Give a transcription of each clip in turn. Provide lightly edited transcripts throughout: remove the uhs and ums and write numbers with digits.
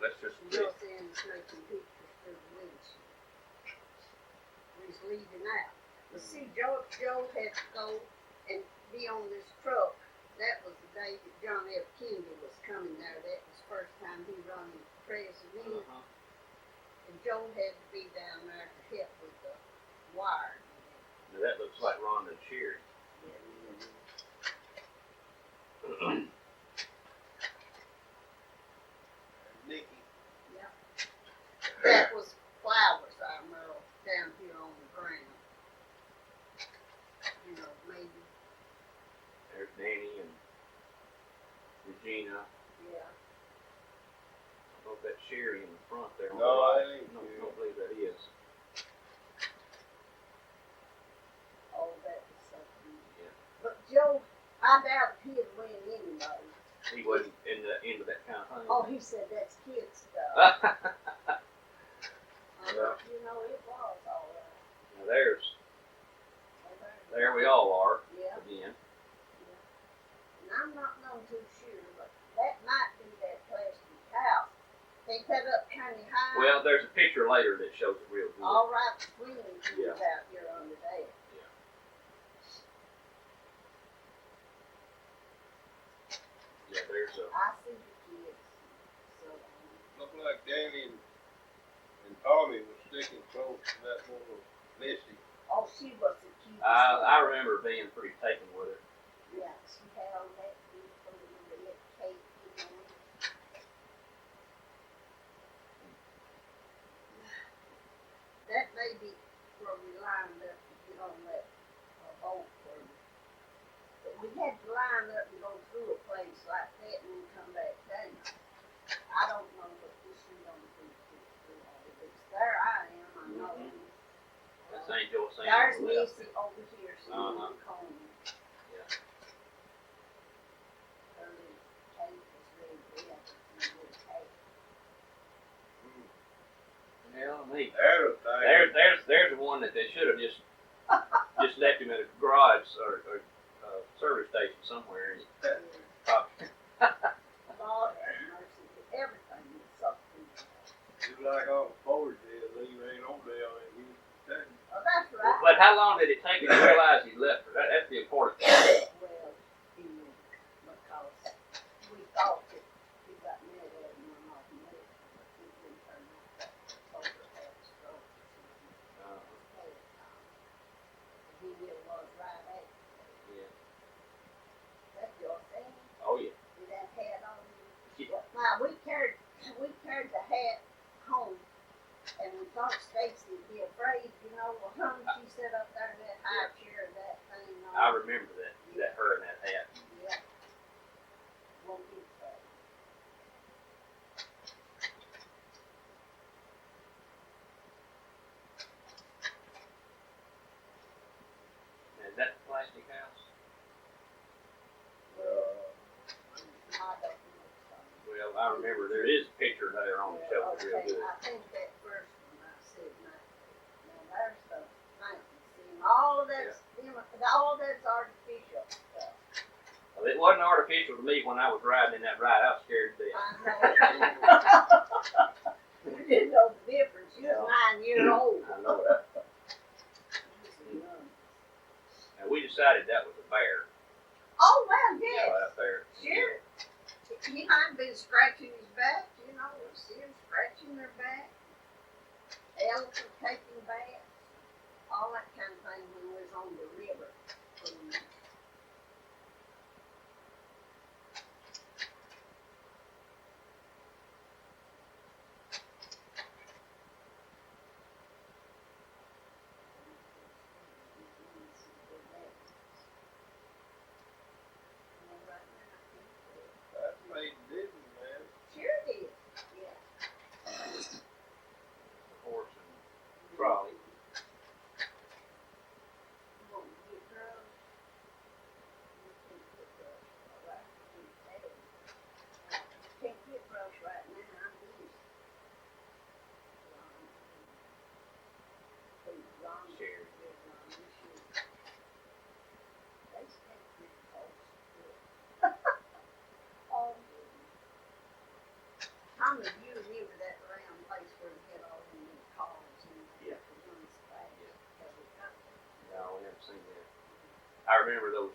that's just Joe said he's making pictures for the windshield. He's leaving out. But see, Joe had to go and be on this truck. That was the day that John F. Kennedy was coming there. That was the first time he run for president. And Joe had to be down there to help with the wire. Now that looks like Rhonda and Sherry. Nikki. Yep. That was flowers I remember down here on the ground. You know, maybe. There's Nanny and Regina. Yeah. I hope that's Sherry in the front there. On No, the right. that ain't No, Sherry. I don't believe that is. Oh, that was something. Yeah. But Joe, I doubt he'd win anyway. He wasn't into that kind of thing. Oh, he said that's kid stuff. You know, it was all right. Now there we go. all are Yeah. again. And I'm not too sure, but that might be that plastic house. They put up kind of high. Well, there's a picture later that shows it real good. All right, between the trees Yeah. out here under there. Yeah, there's a. I see the kids. So, Looked like Danny and Tommy was sticking close to that little Missy. oh, she was the cutest. I remember being pretty taken with her. Yeah, she had on that beautiful little red cape, you know. That may be where we lined up to get on that boat for you. But we had to line up and go through a place like that and then come back down. I don't know what this is going to do through all of this. There I am, I know. That's Angel saying There's on the left. Missy over here, she's in the corner. Yeah. Her little cape is red, red, and red cape. Hell, me. There's a thing. There's the one that they should have just left him at a garage or service station somewhere. And probably, Lord have mercy, everything is something. Just like all the Fords did, leave ain't on there and you take. Oh, that's right. but how long did it take him to realize he left her? That's the important thing. Well, he knew, because we thought that he got mad at him and not mad, but he didn't turn out that. Told her had a stroke or something. He really was right at it. Yeah. That's your thing. Oh yeah. With that hat on. Yeah. Now, we carried the hat home, and we thought Stacy would be afraid, you know. Well, honey, she sat up there in that high chair, that thing on. I remember that her and that hat. Yeah. Won't be afraid. Now, is that the plastic house? I don't know. Well, I remember there is a picture there on the show. It's real Okay, good. I think that first one I said now there's the mountain. See, all of that's, all of that's artificial stuff. Well, it wasn't artificial to me when I was riding in that ride. I was scared to death. I know. You didn't know the difference. You was 9 years old. I know that. And we decided that was a bear. Oh, well, You yes. know, out there. Sure. He might have been scratching his back, you know, we see him scratching their back. Elephant taking baths, all that kind of thing when we was on the river. That's made Disney, man. Sure did, yeah. The horse and trolley. You won't get remember those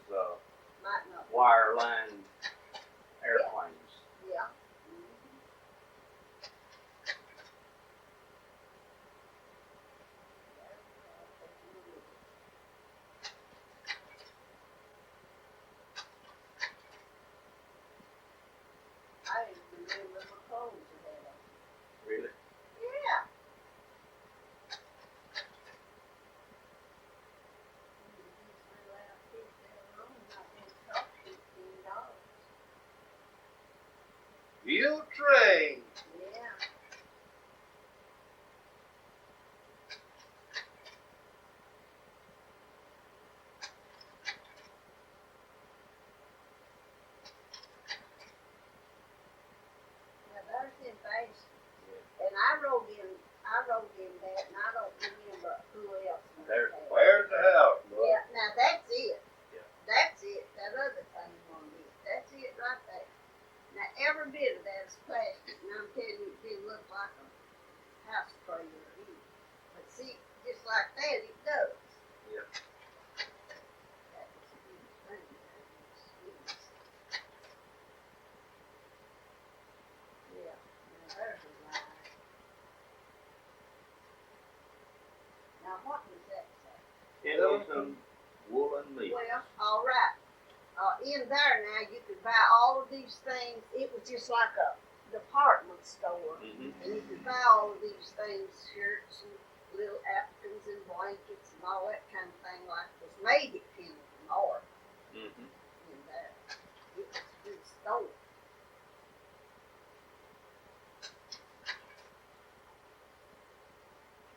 Might not. wireline airplanes. Yeah. I didn't remember my clothes had on. Really? Yeah. You train. Yeah. Now there's in base. And I wrote in that, and I don't remember who else. There's had. Where's the house, bro? Yeah, now that's it. Yeah. That's it. That other thing on it. That's it right there. Now every bit of that is plastic, and I'm telling you, it didn't look like a house sprayer either. But see, just like that, it does. Yeah. That was a good thing. That was good. Yeah. Now there's a lie. Now what does that say? Pendleton woolen meat. Well, all right. In there now, you could buy all of these things. It was just like a department store, Mm-hmm. and you could buy all of these things, shirts and little aprons and blankets and all that kind of thing, like was made at Pendleton or Mm-hmm. in there. It was a good store.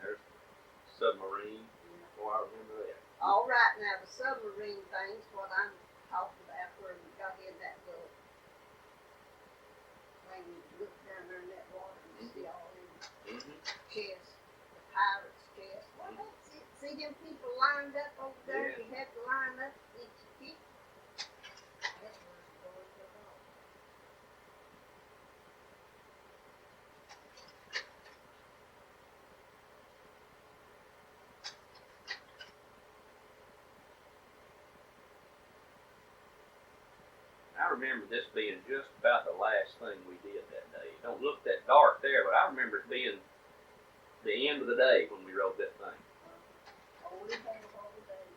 There's submarine. Oh, I remember that. All right, now the submarine thing's what I'm talking about, where we got in that little thing, you look down there in that water and see all them Mm-hmm. chests, the pirates' chest. Well, that's it. See them people lined up over there? Yeah. You had to line up to get your key. That's where it's going to go. I remember this being just about the last thing we did that day. It don't look that dark there, but I remember it being the end of the day when we rode that thing. Only had a whole day.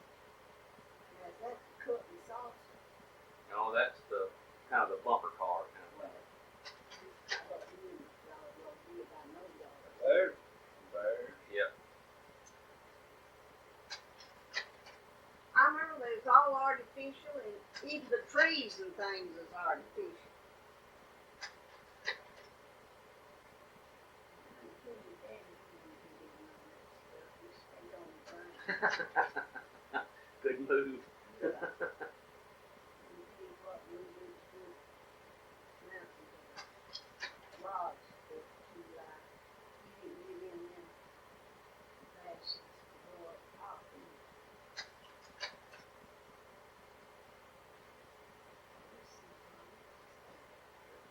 Now, is that the cook and saucer? No, that's the kind of the bumper car kind of thing. I don't know. Y'all did. I know y'all. There's bears. Yep. I remember they was all artificial, and even the trees and things was artificial. Good move.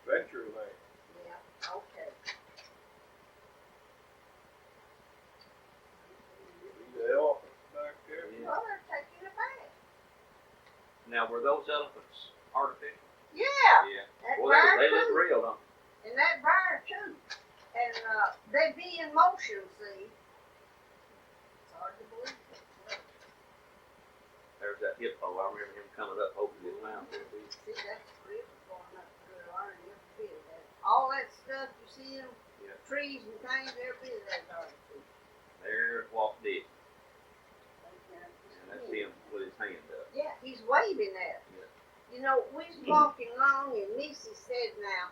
Venture Lane. Yeah, okay. See the elephants back there? Yeah. Well, they're taking it back. Now, were those elephants artificial? Yeah, Yeah. that Well, they briar look too. real, don't they? And that briar too. And they be in motion, see. It's hard to believe it. There's that hippo. I remember him coming up, opening his mouth. See, that's real going up through iron, every bit of that. All that stuff you see them Yeah. trees and things, every bit of that's artificial. There's Walt Disney, And and that's him with his hand up. Yeah, he's waving at us. Yeah. You know, we was walking along and Missy said now,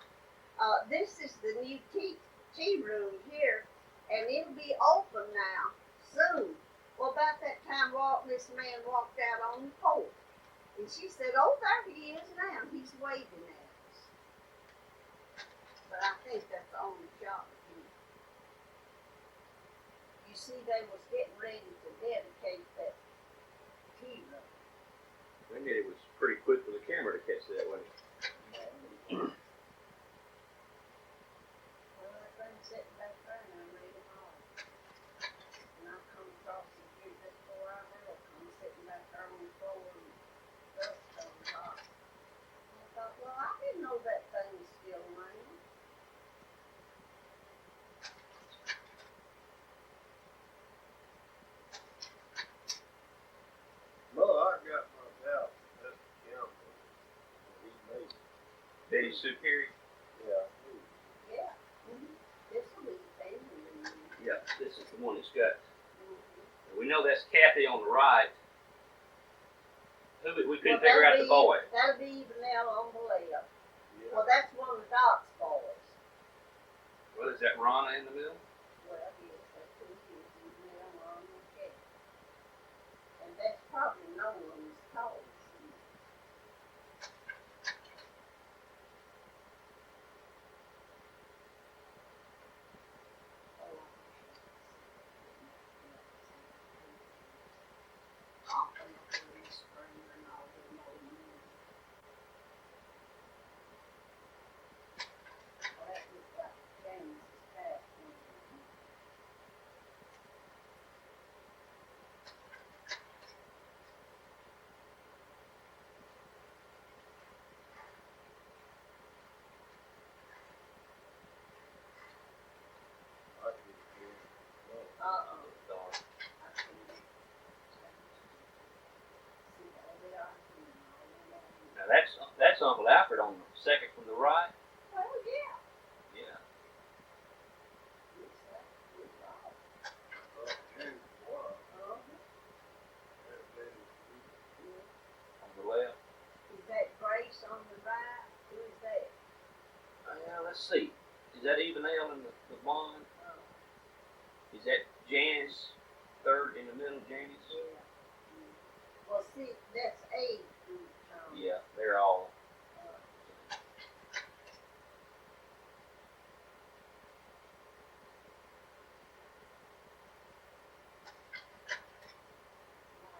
this is the new tea room here, and it'll be open now soon. Well, about that time, this man walked out on the porch, and she said, "Oh, there he is now. He's waving at us." But I think that's the only shot of him. You see, they was getting ready to dedicate that tea room. I think it was pretty quick for the camera to catch that, wasn't it? Well, that thing sitting back there. Eddie Superior. Yeah. Yeah. Mm-hmm. This will be family. Yeah, this is the one that's got. Mm-hmm. We know that's Kathy on the right. Who we couldn't Well, figure out the boy. That'll be Evanel on the left. Yeah. Well, that's one of Doc's boys. Well, is that Ronna in the middle? Well, yes, that's who it is. Evanel on the left. And that's probably no one's cause. Now that's Uncle Alfred on the second from the right. Well, yeah. Yeah. Yes, that's good. On the left. Is that Grace on the right? Who is that? Let's see. Is that Evanel in the blonde? Is that Janice third in the middle? Janice. Yeah. Well, see, that's eight. Yeah, they're all.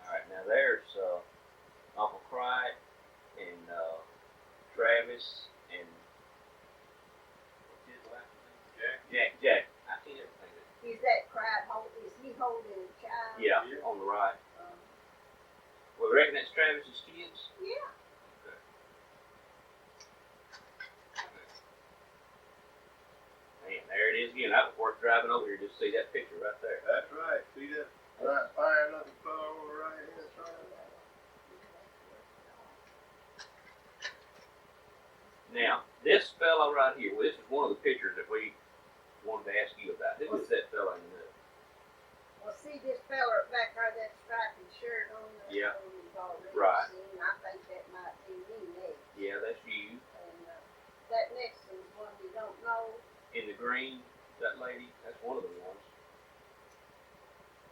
All right, now there's Uncle Clyde and Travis and what's his last name? Jack. I can't ever think of it. Is that Clyde is he holding a child? Yeah, on the right. Well, reckon that's Travis's kids. Yeah. Okay. Man, there it is again. That was worth driving over here just to see that picture right there. That's right. See that right fire looking fellow on the right hand side? Now, this fellow right here, well, this is one of the pictures that we wanted to ask you about. Who is that fellow in the middle? Well, see this fella back there, that striped shirt on the Yeah. we've already Right. seen. I think that might be me next. Yeah, that's you. And that next one's one we don't know. In the green, that lady, that's one of the ones.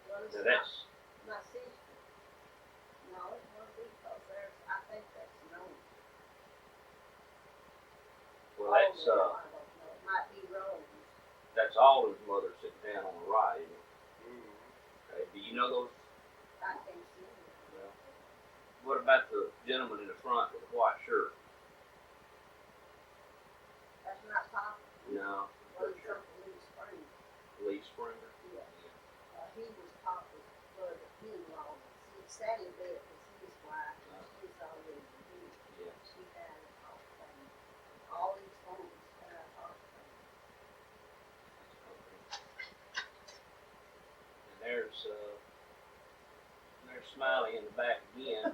Well, it's Now not that's, my sister. No, it won't be because there's, I think that's no. well, that's, I don't know. It might be Rose. that's Alden's mother sitting down on the right, isn't it? Okay, do you know those? I can see it. Well, what about the gentleman in the front with the white shirt? That's not Papa. No. Well, it's Uncle Lee Spring. Lee Springer? Yeah. He was Papa's brother-in-law. See, Sally Beth was his wife, and she's already dead. Yeah. She died of heart failure. All these homes died of heart failure. And there's Smiley in the back again.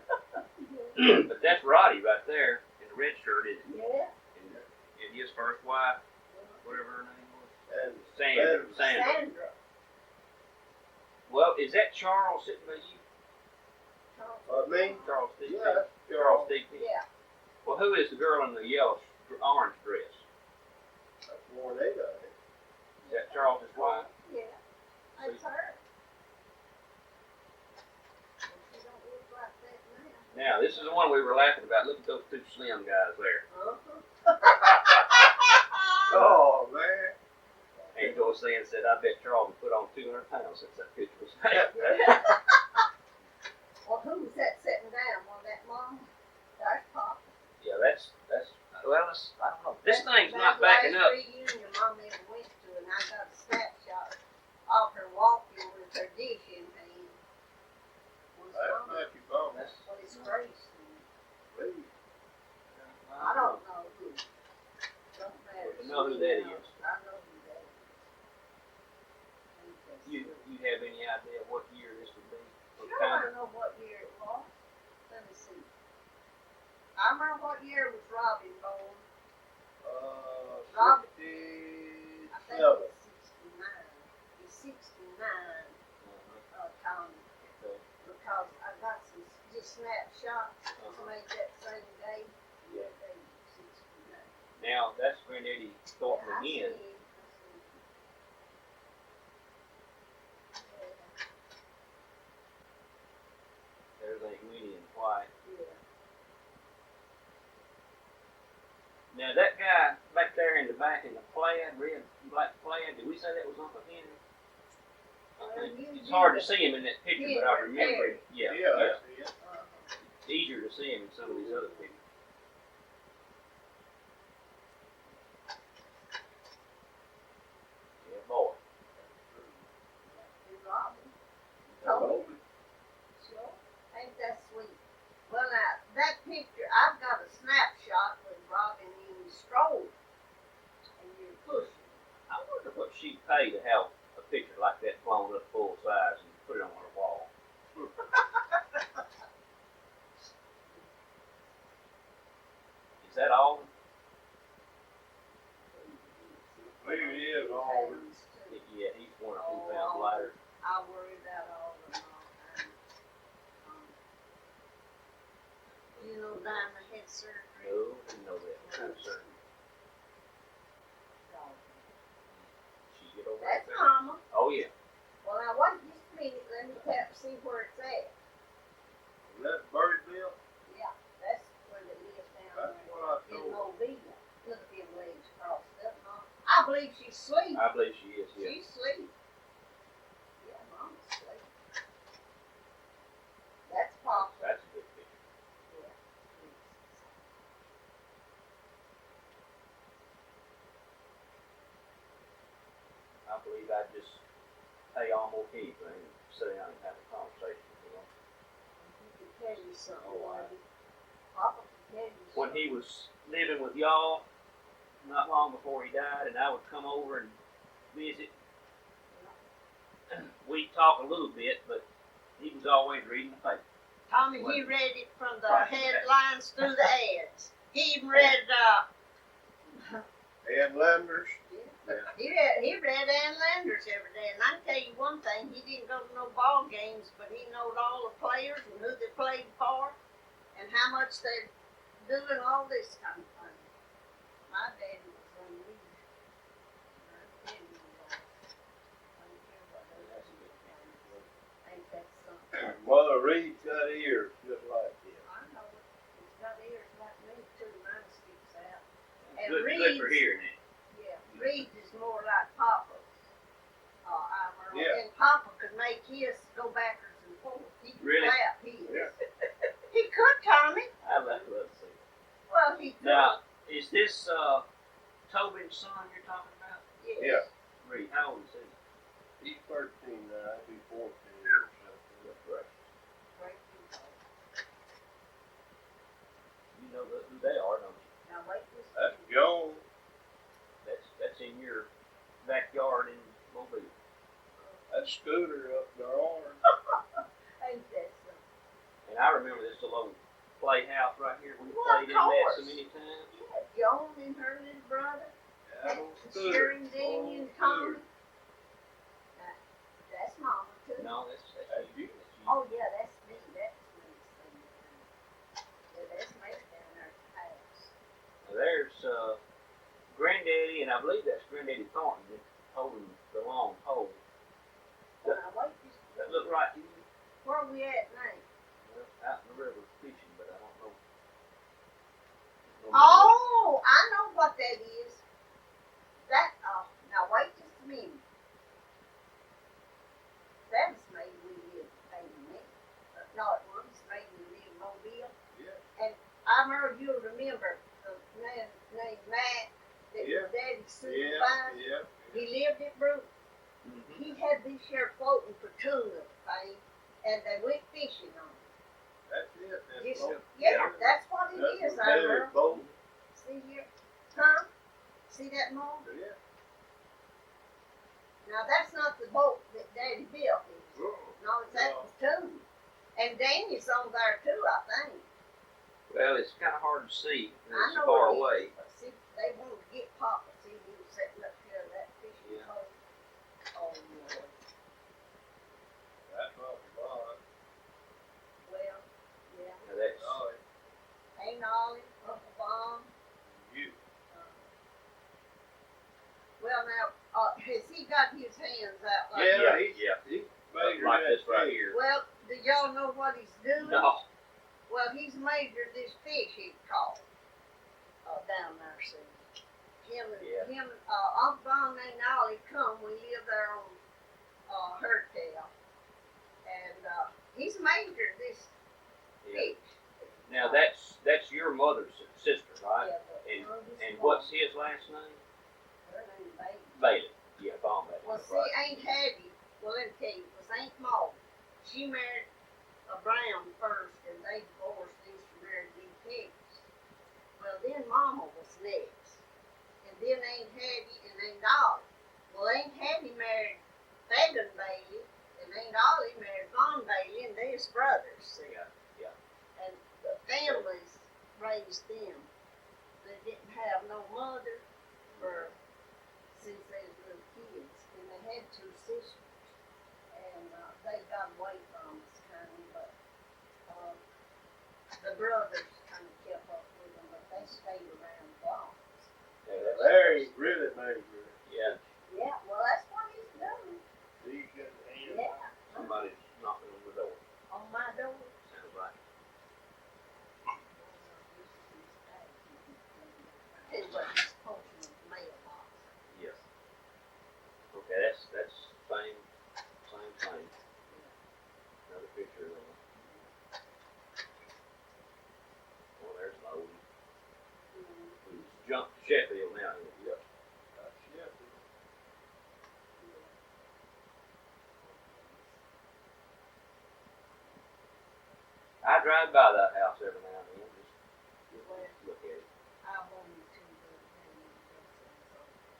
But that's Roddy right there in the red shirt, isn't it? Yeah. And his first wife, whatever her name was. And Sandra. Sandra. Well, is that Charles sitting by you? me? Charles Dickey. Yeah, Charles Dickey. Yeah. Well, who is the girl in the yellow, orange dress? That's Juanita. Is that Charles's wife? Yeah. That's her. She don't look like that now. Now, this is the one we were laughing about. Look at those two slim guys there. Oh, man. And Joyce said, I bet Charles put on 200 pounds since that picture was taken. Well, who's that sitting down? Was that Mom? That's Papa. Yeah, that's, well, I don't know. This thing's not backing up. That last reunion Mom ever went to, and I got a snapshot of her walking with her dish in hand. That's not your phone. That's, Well, it's Grace. Please. I don't know who. Don't matter. You know who that is. I know who that is. you have any idea what year this would be? What Sure, kind I know what year it was. Let me see. I remember what year was Robin born. Robert, I think 67. he's 69. He's 69, Tommy. Okay. Because I got some just snapshots that was made that same day. Yeah. They were 69. Now, that's Granddaddy Thornton I see again. him. There's Aunt Winnie in white. Yeah. Now, that guy back there in the back in the plaid, red, black plaid, did we say that was Uncle Henry? It's hard to see him in that picture, but I remember him. Yeah, Yeah, yeah. that's it. It's easier to see him in some of these other pictures. Yeah, boy. And Robin. Oh, Sure. Ain't that sweet? Well, now, that picture, I've got a snapshot with Robin in the stroller. And you're pushing. I wonder what she'd pay to have a picture like that blown up full size and put it on her wall. Is that all? maybe it is all. Yeah, he's 1 or 2 pounds lighter. I worry about all of them all the time. You know, Diamond had surgery. No, didn't know that. What kind of surgery? She get over That's that? Mama. Oh, yeah. Well, now wait just a minute. Let me see where it's at. Is that Birdsville? Yeah, that's where they live down That's there what I in told. Mobile. Look at them legs crossed up, Mom. I believe she's asleep. I believe she is, yeah. She's asleep. Yeah, Mama's asleep. That's Papa. That's a good picture. Yeah. I believe I'd just pay almost anything and sit down and have a conversation with him. He could tell you something. Oh, wow. Daddy. Papa could tell you When something. he was living with y'all, not long before he died, and I would come over and visit, we'd talk a little bit, but he was always reading the paper. Tommy, he read it from the Right. headlines through the ads. He even read, Ed Landers? he read Ann Landers every day. And I can tell you one thing, he didn't go to no ball games, but he knowed all the players and who they played for and how much they're doing all this kind of thing. My daddy was unusual. I don't care what others do. Ain't that something? Mother Reed's got ears just like him. I know it. He's got ears like me too. Mine sticks out. And Good, good for Reed's- hearing it. Yeah, Reed is more like Papa's. Yeah. And Papa could make his go backwards and forwards. He could Really? clap his. Yeah. He could, Tommy. I'd love to see it. Well, he could. Now, is this Tobin's son you're talking about? Yes. Yeah. Reed, how old is he? He's 13 now, he'll be 14 or something. Good gracious. Great people. You know who they are, don't you? Now wait this That's minute. Joan. That's in your backyard in Mobile. That scooter up there on. Ain't that something? And I remember this little playhouse right here. We Well, played in of that so course. many times. Yeah, Joan and her little brother. That old scooter. Sharon, Danny, and Tommy. That's Mama too. No, that's That's you. you. That's you. Oh yeah, that's me. That's me. Yeah, that's me down there at the house. Now there's Granddaddy, and I believe that's Granddaddy Thornton that's holding the long pole. Now wait just a That minute. look right to you? Where we at now? Well, out in the river fishing, but I don't know. Oh, I know what that is. That, now wait just a minute. That was made we live in no, it was made we live in Mobile. Yeah. I remember, you'll remember the man named Matt that Yeah. was Daddy's Yeah, supervisor. yeah. He lived at Brook. Mm-hmm. He had this here floating for tuna thing, and they went fishing on it. That's it. That's Just, boat. yeah, that's what it That's is. what I Daddy's remember. boat. See here, huh? See that mold? Yeah. Now that's not the boat that Daddy built. Oh. No, it's that was too. And Danny's on there too, I think. Well, it's kind of hard to see. I It's know far it is, away. but see, they want to get Papa. See, out like Yeah, that. he made Like that this right big. here. Well, do y'all know what he's doing? No. Well, he's majored this fish he caught down there, see. Him, Uncle Bon and Ollie come. We live there on Hurtail, and he's majored this Yeah. fish. Now that's your mother's sister, right? Yeah, but And youngest and one, what's his last name? her name Baby. Bailey. Yeah, Bomb Bailey. Well, see, Right. Aunt Hattie, well, let me tell you, it was Aunt Maud. She married a Brown first, and they divorced, and she married these pigs. Well, then Mama was next, and then Aunt Hattie and Aunt Ollie. Well, Aunt Hattie married Fagan Bailey, and Aunt Ollie married Von Bailey, and they're his brothers, see. Yeah. And the families raised them. They didn't have no mother for since they was little kids, and they had two sisters, and they got away from us kind of, but the brothers kind of kept up with them, but they stayed around long. Yeah, Larry really majored. yeah. Yeah, well, that's what he's doing. He got the hand. Yeah, Somebody's knocking on the door. on my door. Sounds like. Is what he's posting in the mailbox. Yes. Okay, that's same thing. Another picture of them. Well, there's Logan. Who's jumped to Sheffield now. Yep. I drive by that house every now and then. Just look at it. I wanted to,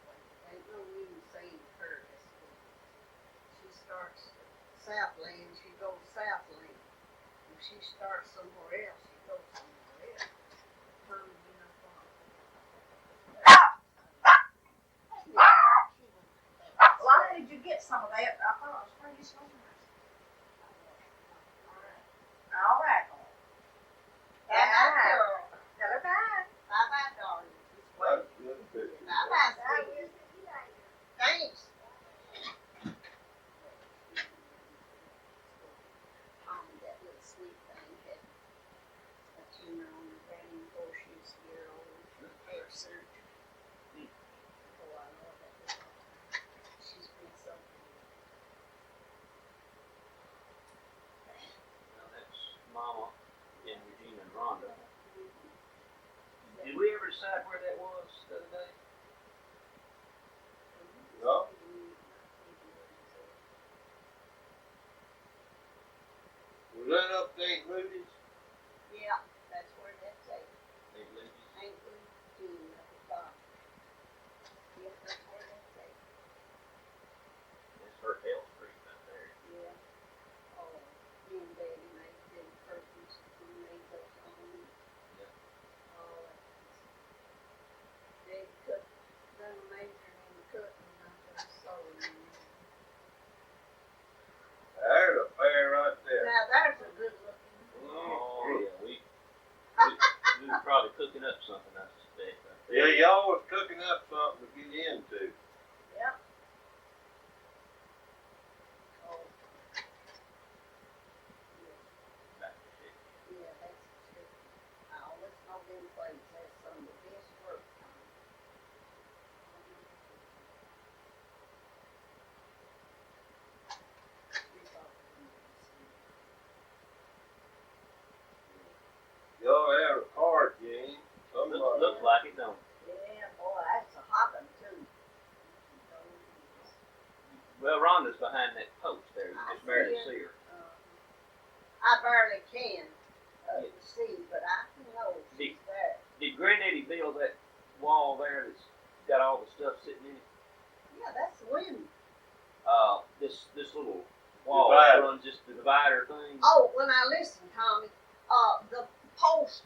but ain't no need saying her. She starts Southland, she goes Southland. If she starts somewhere else, she goes somewhere else. Why did you get some of that? I thought it was pretty small. All right. Bye-bye, girl. Tell her bye. Bye-bye, darling. That's a good picture. Bye-bye, sweetie. Thanks. Tommy, that little sweet thing, had a tumor on her brain before she was a year old. Hair surgery. Oh, I love that little thing. She's been so good. Well, that's Mama and Regina and Rhonda. Did we ever decide where that was the other day? No? Was that up to Aunt Lucy's? Yeah, that's where that's at. St. Lucy's? Ain't we doing at the top? Yep, that's where that's at. That's Hurtail Street right there. Yeah. Oh, me and Daddy made them purpose, we made those homes. Yep. All that. Daddy cut, done a measuring and cutting, and I done sewing. There's a pair right there. Now, there's a good looking. Oh, yeah, we were probably cooking up something, I suspect. Right Yeah, there. y'all was cooking up something to get into. Yep. Oh. Back to shit. Yeah, that's true. I always know them places have some of the best work time. Y'all have a card game. Somebody. Looks like it, don't it? Yeah, boy, that's a hot one too. Well, Rhonda's behind that post there. You I just barely see see her. I barely can see, but I know she's there. Did Granddaddy build that wall there that's got all the stuff sitting in it? Yeah, that's the wind. This little wall Divider. runs just the divider thing. Oh, when I listened, Tommy, the post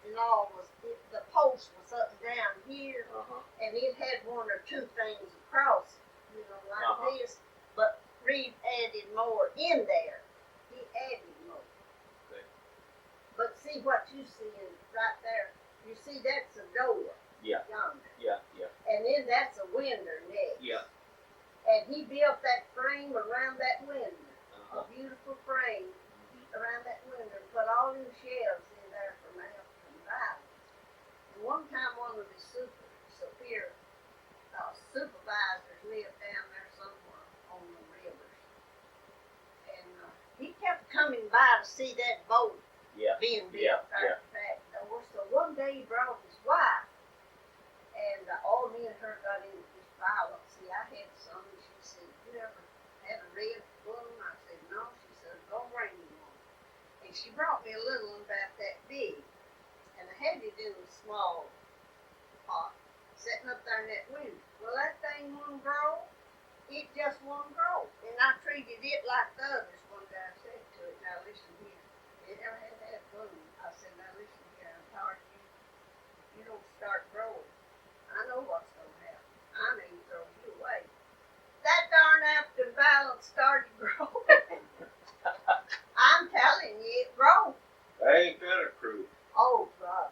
and all the post was up and down here, Uh-huh. and it had one or two things across, like Uh-huh. this. But Reed added more in there. He added more. Okay. But see what you see is right there. You see that's a door. Yeah. Yonder. Yeah. And then that's a window next. Yeah. And he built that frame around that window, a Uh-huh. beautiful frame around that window, and put all them shelves in there for Malcolm Violence. And one time one of his supervisors lived down there somewhere on the rivers. And he kept coming by to see that boat Yeah. being Yeah, built there at the back door. So one day he brought his wife, and all me and her got into this violence. See, I had some, and she said, "You ever had a red balloon?" I said, "No." She said, "Go bring me one." And she brought me a little one about that big, and I had it in a small pot, sitting up there in that window. Well, that thing wouldn't grow. It just wouldn't grow. And I treated it like the others. One day I said to it, "Now listen here. You never had that balloon." I said, "Now listen here, I'm tired of you. If you don't start growing, I know what's going to happen. I may throw you away." That darn African Violet started growing. I'm telling you, it grows. I ain't got a crew. Oh, God.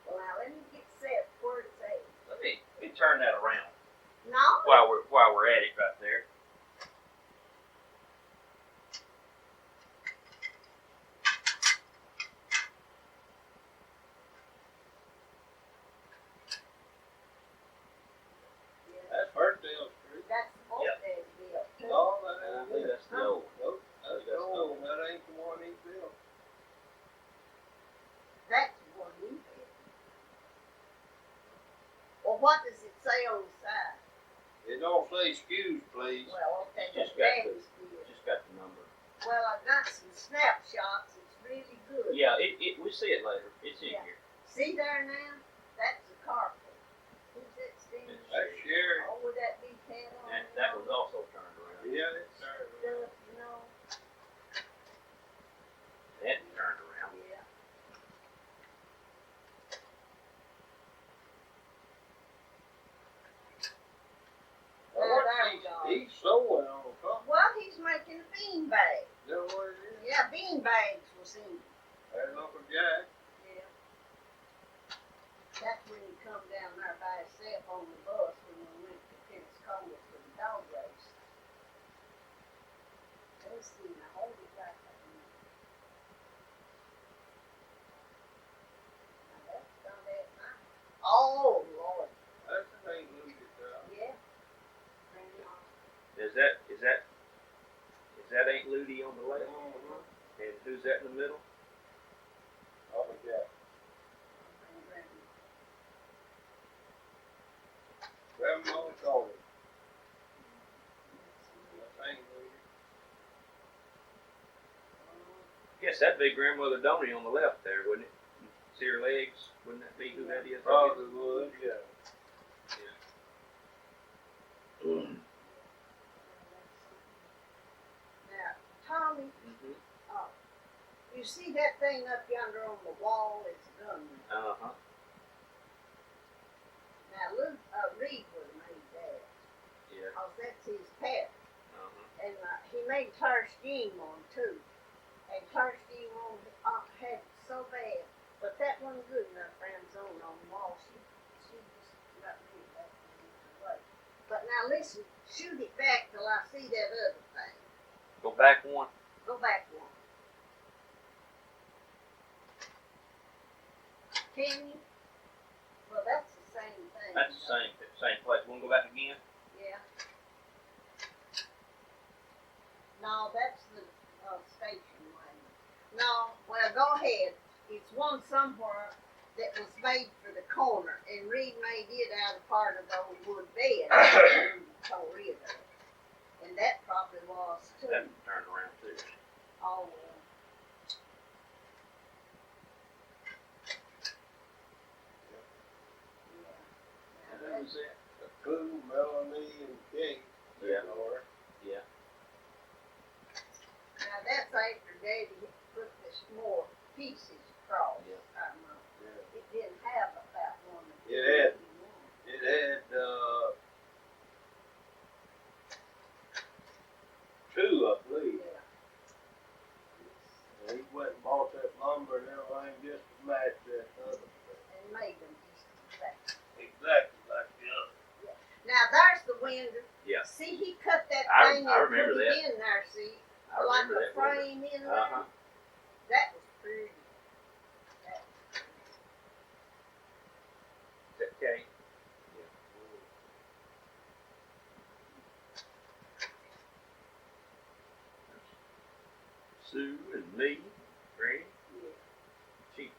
Well, now let me get set where it's at. Let me turn that around No? while we're at it right there. That's Birthdale Street. That's the Hopedale deal. too. No, that I ain't think it. that's the old. Nope, that's the old one. That ain't the one he built. That's the one you did. Well, what does it say on the side? It don't say excuse, please. Well, okay, Just that's got Danny's deal. Just got the number. Well, I got some snapshots. It's really good. Yeah, we see it later. It's in Yeah. here. See there now? That's the carpet. Who's that standing? That's Sherry. Oh, would that be tan on That was also turned around. Yeah, it's there. stuff, you know? That turned around. Yeah. Well, Now, what there we go. he's sewing on top. Well, he's making a bean bag. Is that what it is? Yeah, bean bags was in. That's Uncle Jack. Yeah. That's when he come down there by himself on the bus when we went to Pensacola for the dog race. Let's see, now hold it right there. Now that's not that nice. Oh, Lord. That's the thing Lucy does. Yeah. Bring it on. Is that Aunt Ludi on the left? Mm-hmm. And who's that in the middle? Uncle Jack. Bring it. Grandma told him. That's Aunt Lucy. Guess that'd be Grandmother Donny on the left there, wouldn't it? See her legs? Wouldn't that be who that is? Probably would, yeah. Now, Tommy, Mhm. you see that thing up yonder on the wall? It's a gun. Uh-huh. Now, Reed would have made that, Yeah. because that's his pet. Uh-huh. And he made Claire Steam one too. And Claire Steam one had it so bad. But that wasn't good enough for Zone on the wall. She just got rid of that thing away. But now listen, shoot it back till I see that other thing. Go back one. Go back one. Can you? Well, that's the same thing. That's the same place. Wanna go back again? Yeah. No, that's the station wagon. No, well, go ahead. It's one somewhere that was made for the corner, and Reed made it out of part of the old wood bed. Got rid of it. And that probably was too. That turned around too. Oh, well. And Yeah. who was that? Pooh, Melanie, and King. Yeah. Or Yeah. Now that's after Daddy put this more pieces across. Yeah. I know. yeah. It didn't have about one. It had. It had two, I believe. Yeah. And he went and bought that lumber and everything just to match that other. And made them just exactly. Exactly like the other. Now there's the window. Yeah. See, he that. in there, see, I like remember a that. window. frame in there. Uh-huh. That was pretty. That was pretty. Is that Kate? Yeah. Sue and me, Granny, Yeah. she.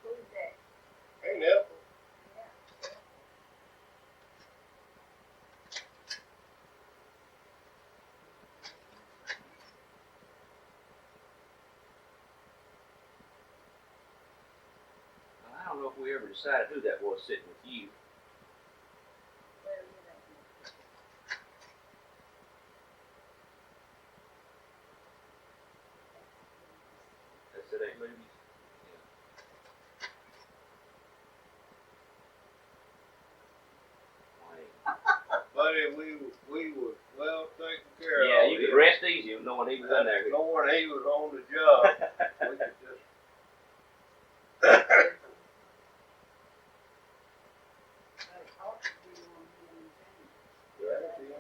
Who's that? Ain't Ethel. Yeah. Well, I don't know if we ever decided who that was sitting with you. Well, you know. That's it ain't movies. Buddy, we was well taken care of. Yeah, you could rest easy knowing he was in there. Knowing he was on the job, we could just.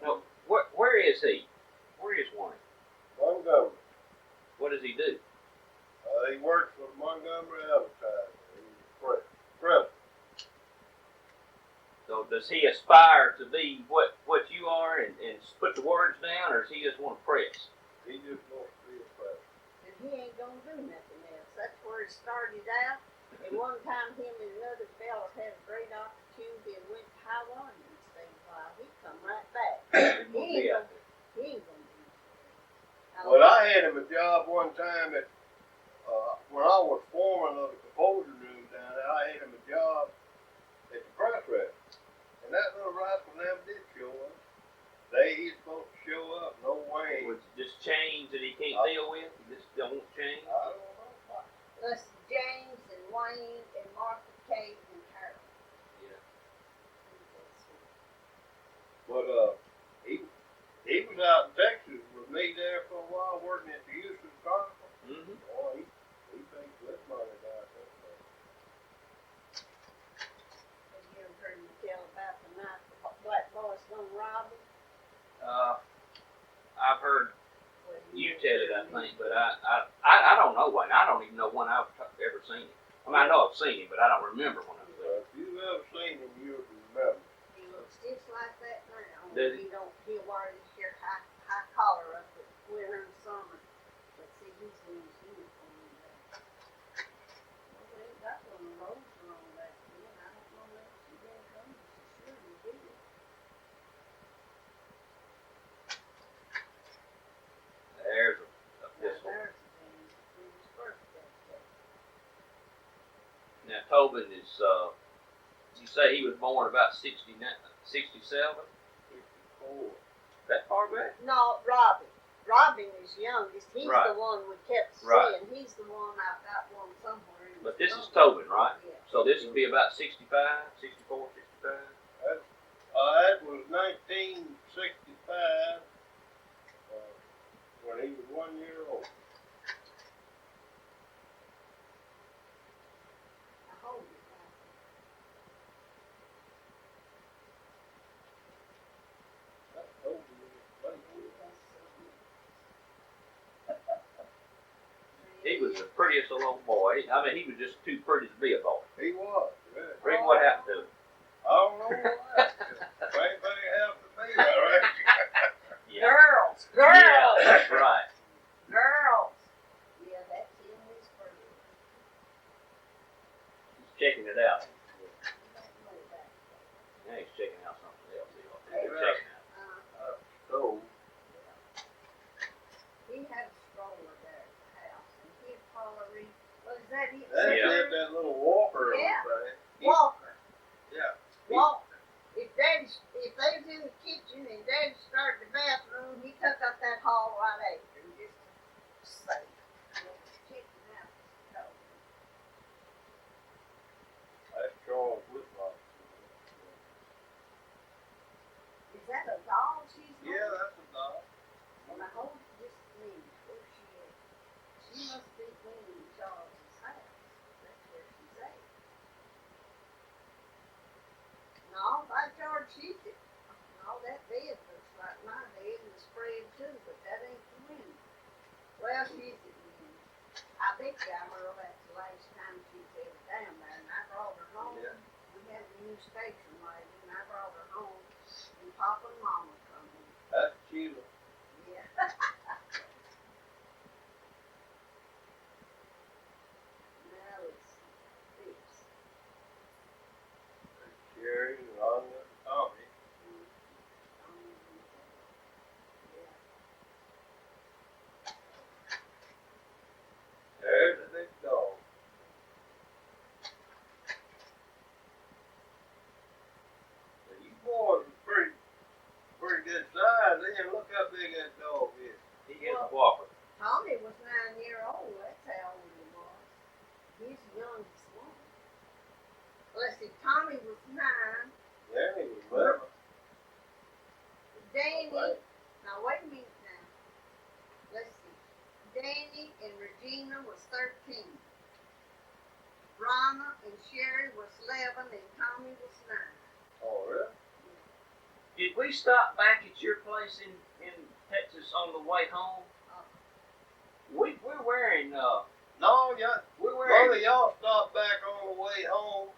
No, where is he? Where is Wayne? Montgomery. What does he do? He works for Montgomery Advertising. He's president. So does he aspire to be what you are and put the words down, or does he just want to press? He just wants to be a president. And he ain't gonna do nothing else. That's where it started out. And one time him and another fella had a great opportunity and went to Taiwan and stayed a while. He come right back. He won't be out there. He ain't gonna do nothing. Well, I had him a job one time at, when I was foreman of the composer room down there, I had him a job at the press rep. And that little rascal never did show up. He's supposed to show up, no way. With just change that he can't deal with, he just don't want change. I don't know. Let's see, James and Wayne and Martha, Kate and Carol. Yeah. But he was out in Texas with me there for a while working at the Houston Carnival. Mm-hmm. Boy, he makes good money down there. Have you ever heard me tell about the night the black boys gonna rob him? I've heard Well, you tell it, I think, but I don't know Wayne. I don't even know when I've ever seen him. I mean, I know I've seen him, but I don't remember when I've seen him. If you've ever seen him, you'll remember. He looks just like that now. Does He don't, he'll wear this here high collar up in winter and summer. But see, he's in his uniform there. Well, they ain't got one of those on back then. I don't know that she didn't come. She sure did. There's this one. There's his birthday. Now Tobin is. You say he was born about 67? 54. That far back? No, Robin. Robin is youngest. He's Right. the one we kept Right. seeing. He's the one I've got one somewhere in But the this is stomach. Tobin, right? Yeah. So this would be about 65, 64, 65. That was 1965, when he was 1 year old. I hold it That's old. He was the prettiest little boy. I mean, he was just too pretty to be a boy. He was, yeah. Rick, what happened to him? I don't know what. Same thing happened to me, all right? Girls, Yeah, that's right. girls. Yeah, that's him. His birthday. He's checking it out. Now he's checking out something else. He's checking out. So, He had a stroller there at the house, and he'd follow me. What is that? that's Yeah. it, that little walker Yeah. thing. Walker. Yeah. Walker. If they was in the kitchen and Daddy started the bathroom, he took up that hall right after and just safe. Checking out this coat. That's Charles Whitlock. Is that a doll she's Yeah, holding? that's a dog. Well, I hope this means where she is. She must be cleaning Charles's house. new station lady, and I brought her home, and Papa and Mama come in. That's Sheila. Yeah. Now it's this. Sherry, Rhonda, Tommy. Yeah. There's the big dog. Now, you boys are pretty good size. Then look how big that dog is. He is a whopper. Tommy was 9 years old. That's how old he was. He's the youngest one. Let's see, Tommy was 9. Then he was 11. Danny, Right. now wait a minute now. Let's see. Danny and Regina was 13. Ronna and Sherry was 11, and Tommy was 9. Oh, really? Did we stop back at your place in Texas on the way home? We're wearing No, yeah. we're Both wearing of y'all stopped back on the way home.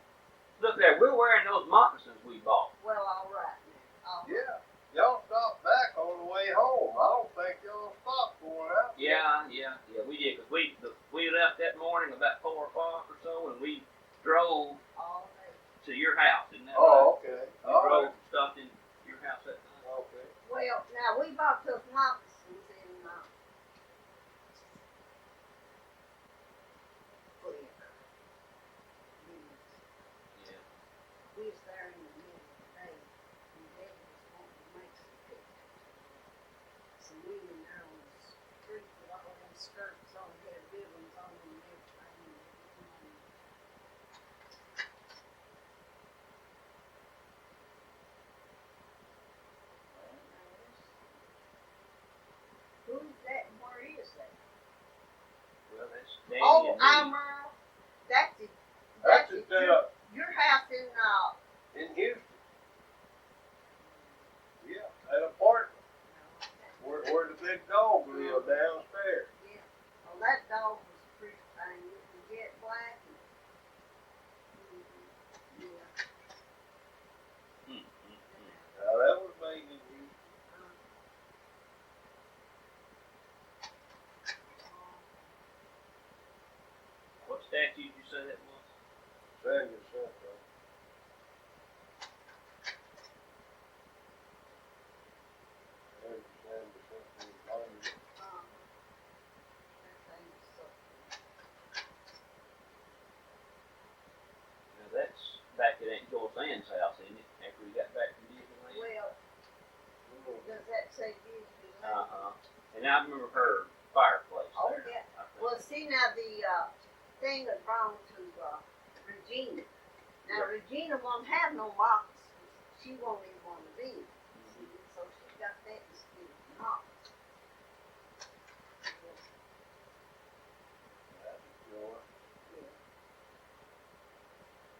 look there, we're wearing those moccasins we bought. Well, all right now. All right. Yeah. Y'all stopped back on the way home. I don't think y'all stopped going out. Yeah, we did because we left that morning about 4 o'clock or so, and we drove All day. to your house, isn't that right? Oh, okay. We All drove right. and stopped in your house that night. Okay. Well, now we bought those moccasins in where? Yeah. We was there in the middle of the day, and Daddy was wanting to make some pictures. So we went there on the street with all them skirts on, had ribbons on them and everything. Who's that and where is that? Well, that's Danny Oh, and I'm me. that's it. That's it. it, Your house in Houston. Yeah, that apartment where the big dog lived downstairs. yeah. Well, that dog was a pretty thing. It was jet black. Yeah. Now that was made in Houston. What statute you say that was? San Jacinto. San Jacinto, Wyoming. That thing was so Now that's back at Aunt Joyce Ann's house, isn't it? After we got back from Disneyland. well, does that say Disneyland? And I remember her fireplace Oh, there. yeah. I think. Well, see now the thing that belonged to Regina. Now Regina won't have no moccasins. She won't even want to be. See, so she got that instead of moccasins. That's yours. Yeah.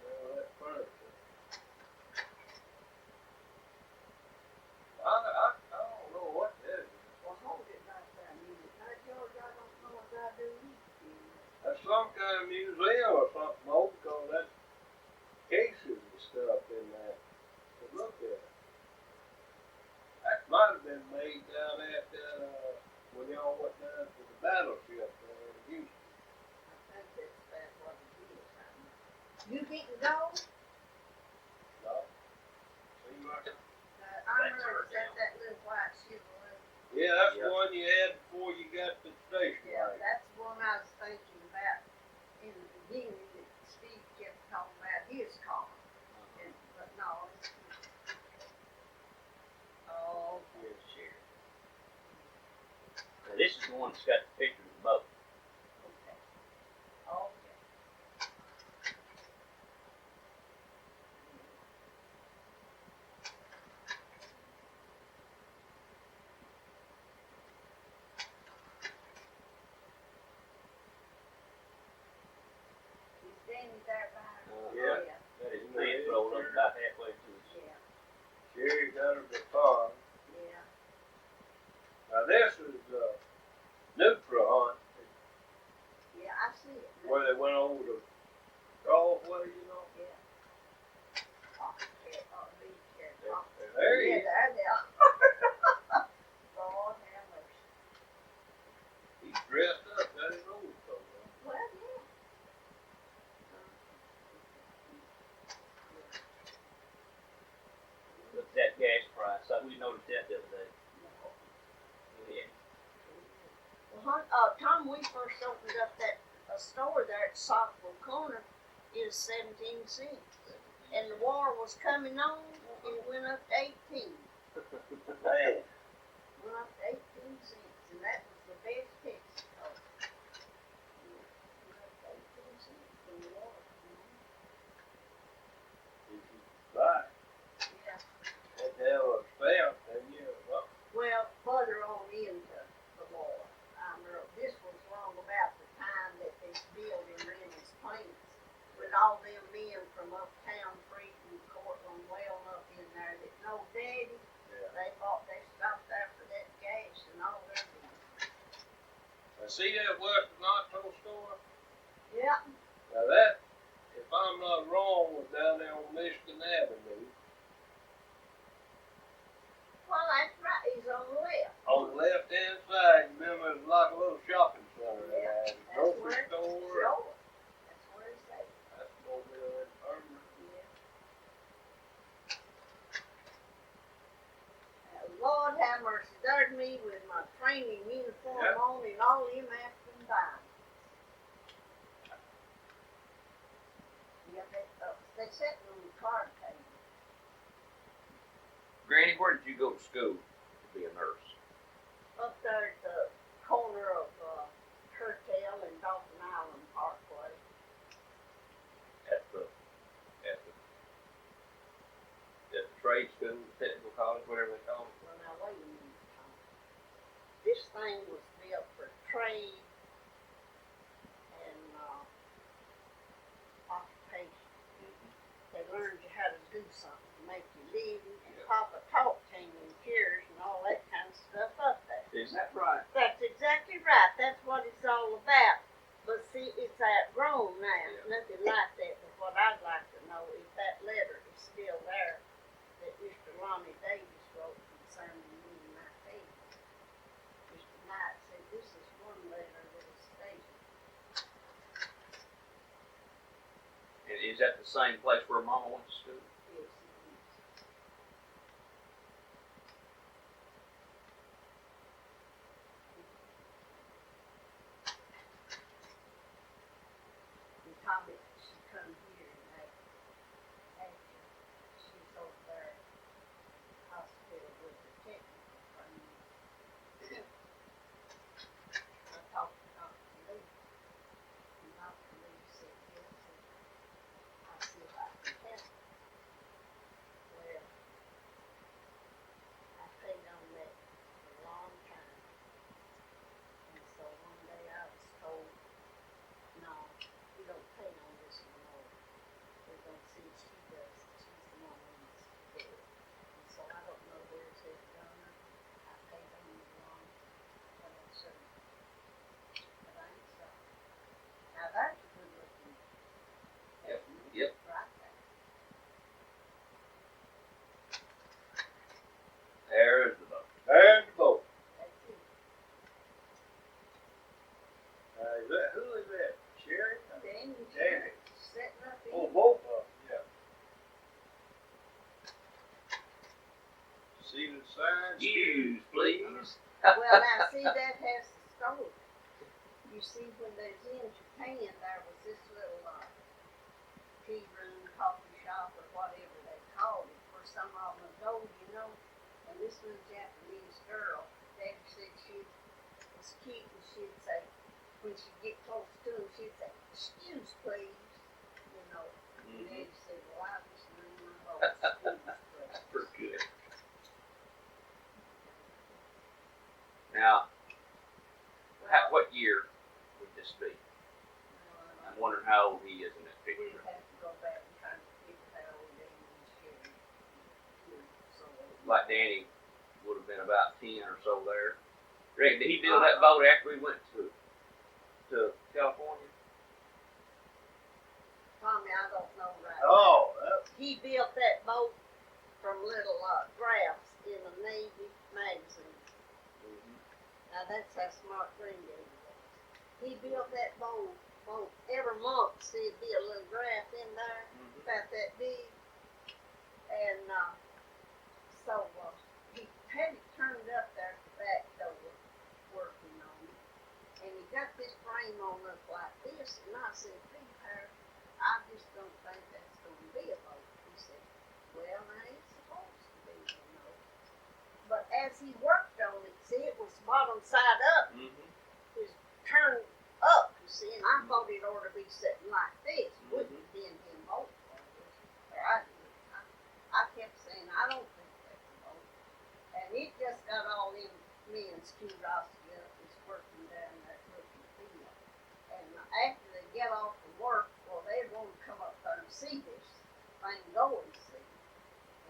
Well, that furniture. I don't know what that is. Well, hold it right there a minute. Now, George, I don't know what I do. That's some kind of museum or something, old, because that's cases and stuff in there. But look at it. That might have been made down at when y'all went down to the battleship there in Houston. I think that's what it is. You didn't go? No? Seems like it. I remember that little white Chevrolet. Yeah, that's Yeah. the one you had before you got to the station. Yeah, Right? that's the one I was thinking about in the beginning that Steve kept talking about his car. But no, it's oh, Here's the sheriff. Now this is the one that's got the picture of the boat. okay. Okay. Is Danny there by her? Yeah. That is pants rolled up about halfway to his. Yeah, Sherry got her baton. yeah. Now this is Nutra hunt, Yeah, I see it. where they went over the Gulfway, you know. Yeah. you notice that the other day? Yeah. Well, Tom, we first opened up that store there at Sockville Corner, is 17 cents. And the war was coming on, and it went up to 18. Man, Went up to 18 cents, and that was the best Texas coat. Went up to 18 cents when the war came on. right. Yeah. That hell was fair, and you know, Well, further on into the war, this was long about the time that they built in Rennie's Plains, with all them men from uptown, Freedom, Cortland, well up in there that know Daddy. yeah. They stopped there for that gas and all their business. I see that Western Auto store. Yeah. Now that, if I'm not wrong, was down there on Michigan Avenue. Well, that's right. He's on the left. On the left hand side, remember, it's like a little shopping center there. Yeah, Had a grocery store. Sure. That's where it's at. That's Mobile and Irma. Yeah. Lord have mercy. There's me with my training uniform Yeah. on and all them African diamonds. Yeah, they set me on the card table. Granny, where did you go to school to be a nurse? Up there at the corner of Hertel and Dolphin Island Parkway. At the trade school, technical college, whatever they call it. Well, now wait a minute, Tom. This thing was built for trade and occupation. They learned you how to do something to make you live, and Papa taught taming cures and all that kind of stuff up there. Isn't that right? That's exactly right. That's what it's all about. But see, it's outgrown now. Yeah. Nothing like that. But what I'd like to know is that letter is still there that Mr. Lonnie Davis wrote concerning me and my family. Mr. Knight said, this is one letter that is stated. And is that the same place where Mama went to school? Yes, it is. And Tommy, she come here and after she's over there at the hospital with the technical training. I talked to Dr. Lee, and Dr. Lee said, yes, and I see if I can help. Well, I paid on that for a long time. And so one day I was told, no, you don't pay on this anymore. We're gonna see what she does. She's the one who needs to do it. And so I don't know where it's ever gone. I paid on the wrong, but I'm certain. But I ain't sorry. Now that's a good looking. Yep, yep. Right there. There's the boat. There's the boat. That's it. Is that, who is that? Sherry? Danny, Danny. setting up in. Oh, both of them, yeah. See the sign? Use, please. Well, now see, that has the story. You see, when they was in Japan, there was this little tea room, coffee shop, or whatever they called it, for some of them ago, you know. And this little Japanese girl, Daddy said she was cute, and she'd say, when she'd get close to him, she'd say, "Excuse, please," you know. And Daddy said, "Well, I was learning my boat, excuse, please." That's pretty good. Now, what year would this be? I'm wondering how old he is in that We'd picture. have to go back and try to figure how old Danny and Sherry were. So Like Danny would have been about 10 or so there. Rick, did he build that boat after we went to California? Tommy, I don't know right. Oh, that's, He built that boat from little drafts in a Navy magazine. Now that's how smart Granddaddy was. He built that boat every month. See, it'd be a little draft in there, about that big, and so he as he worked on it, see, it was bottom side up, Mm-hmm. it was turned up, you see, and I thought it ought to be sitting like this, wouldn't have been him both ways. Or I kept saying, I don't think that's a boat. And it just got all in men's curiosity up, is working down that looking field. And after they get off the work, well, they want to come up there and see this thing going, see.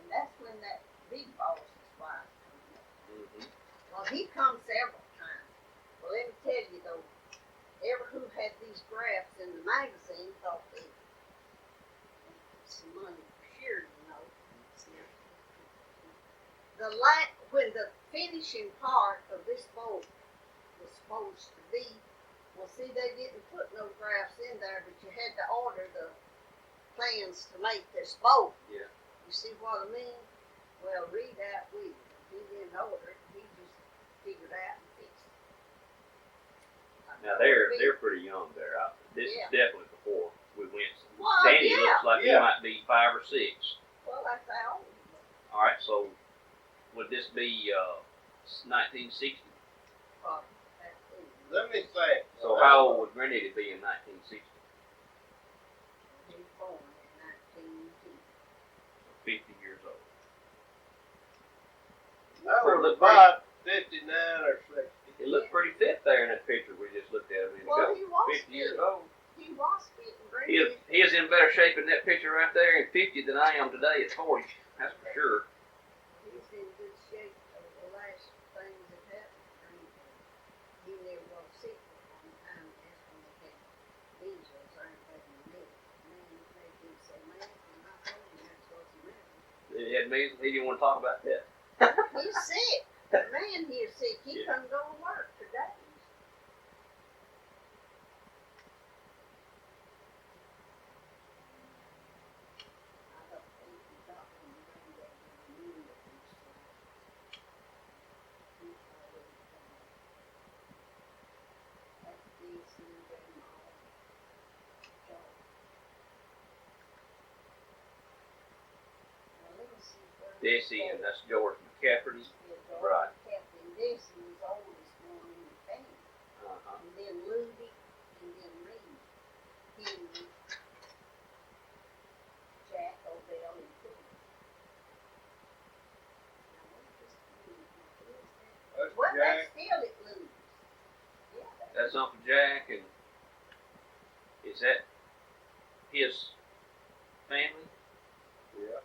And that's when that big boss's wife comes up. Mm-hmm. Well, he comes several times. Well, let me tell you though, ever who had these graphs in the magazine thought they put some money for sure, you know. When the finishing part of this boat was supposed to be, well, see, they didn't put no graphs in there, but you had to order the plans to make this boat. Yeah. You see what I mean? Well, read that with you. He didn't order it. He just figured out and fixed it. Now they're pretty young there. This Yeah. is definitely before we went. Well, Danny yeah. looks like he Yeah. might be 5 or 6. Well, that's how old. All right, so would this be 1960? Probably. That's it. Let me think. So how old would Granddaddy be in 1960? He was born in 1910. 50 years old. That Pretty- was look about 59 or 60. He looked pretty fit there in that picture we just looked at a minute Well, ago. he was 50 years fit. old. He was fitting great. He is in better shape in that picture right there at 50 than I am today at 40. That's for sure. He's in good shape. The last things that happened to him, he never was sick for a long time. That's when they had measles or anything in the middle. Man, they did so mad, and I told him that's what's the matter. He had measles. He didn't want to talk about that. He's sick. The man here's sick. He Yeah. couldn't go to work today. I don't think he got him around that knew that he's already gone. That's this and grandma. Joe. Now let me see where. Desi, and that's George McCafferty. Right. Captain Desi was the oldest one in the family. Uh-huh. And then Ludy, and then Reed, Henry, Jack, Odell, and Philip. Now, what's this Ludy? Who is that? That's Well, Jack. that's still at Ludy's. Yeah, That's Uncle Jack, and is that his family? Yeah.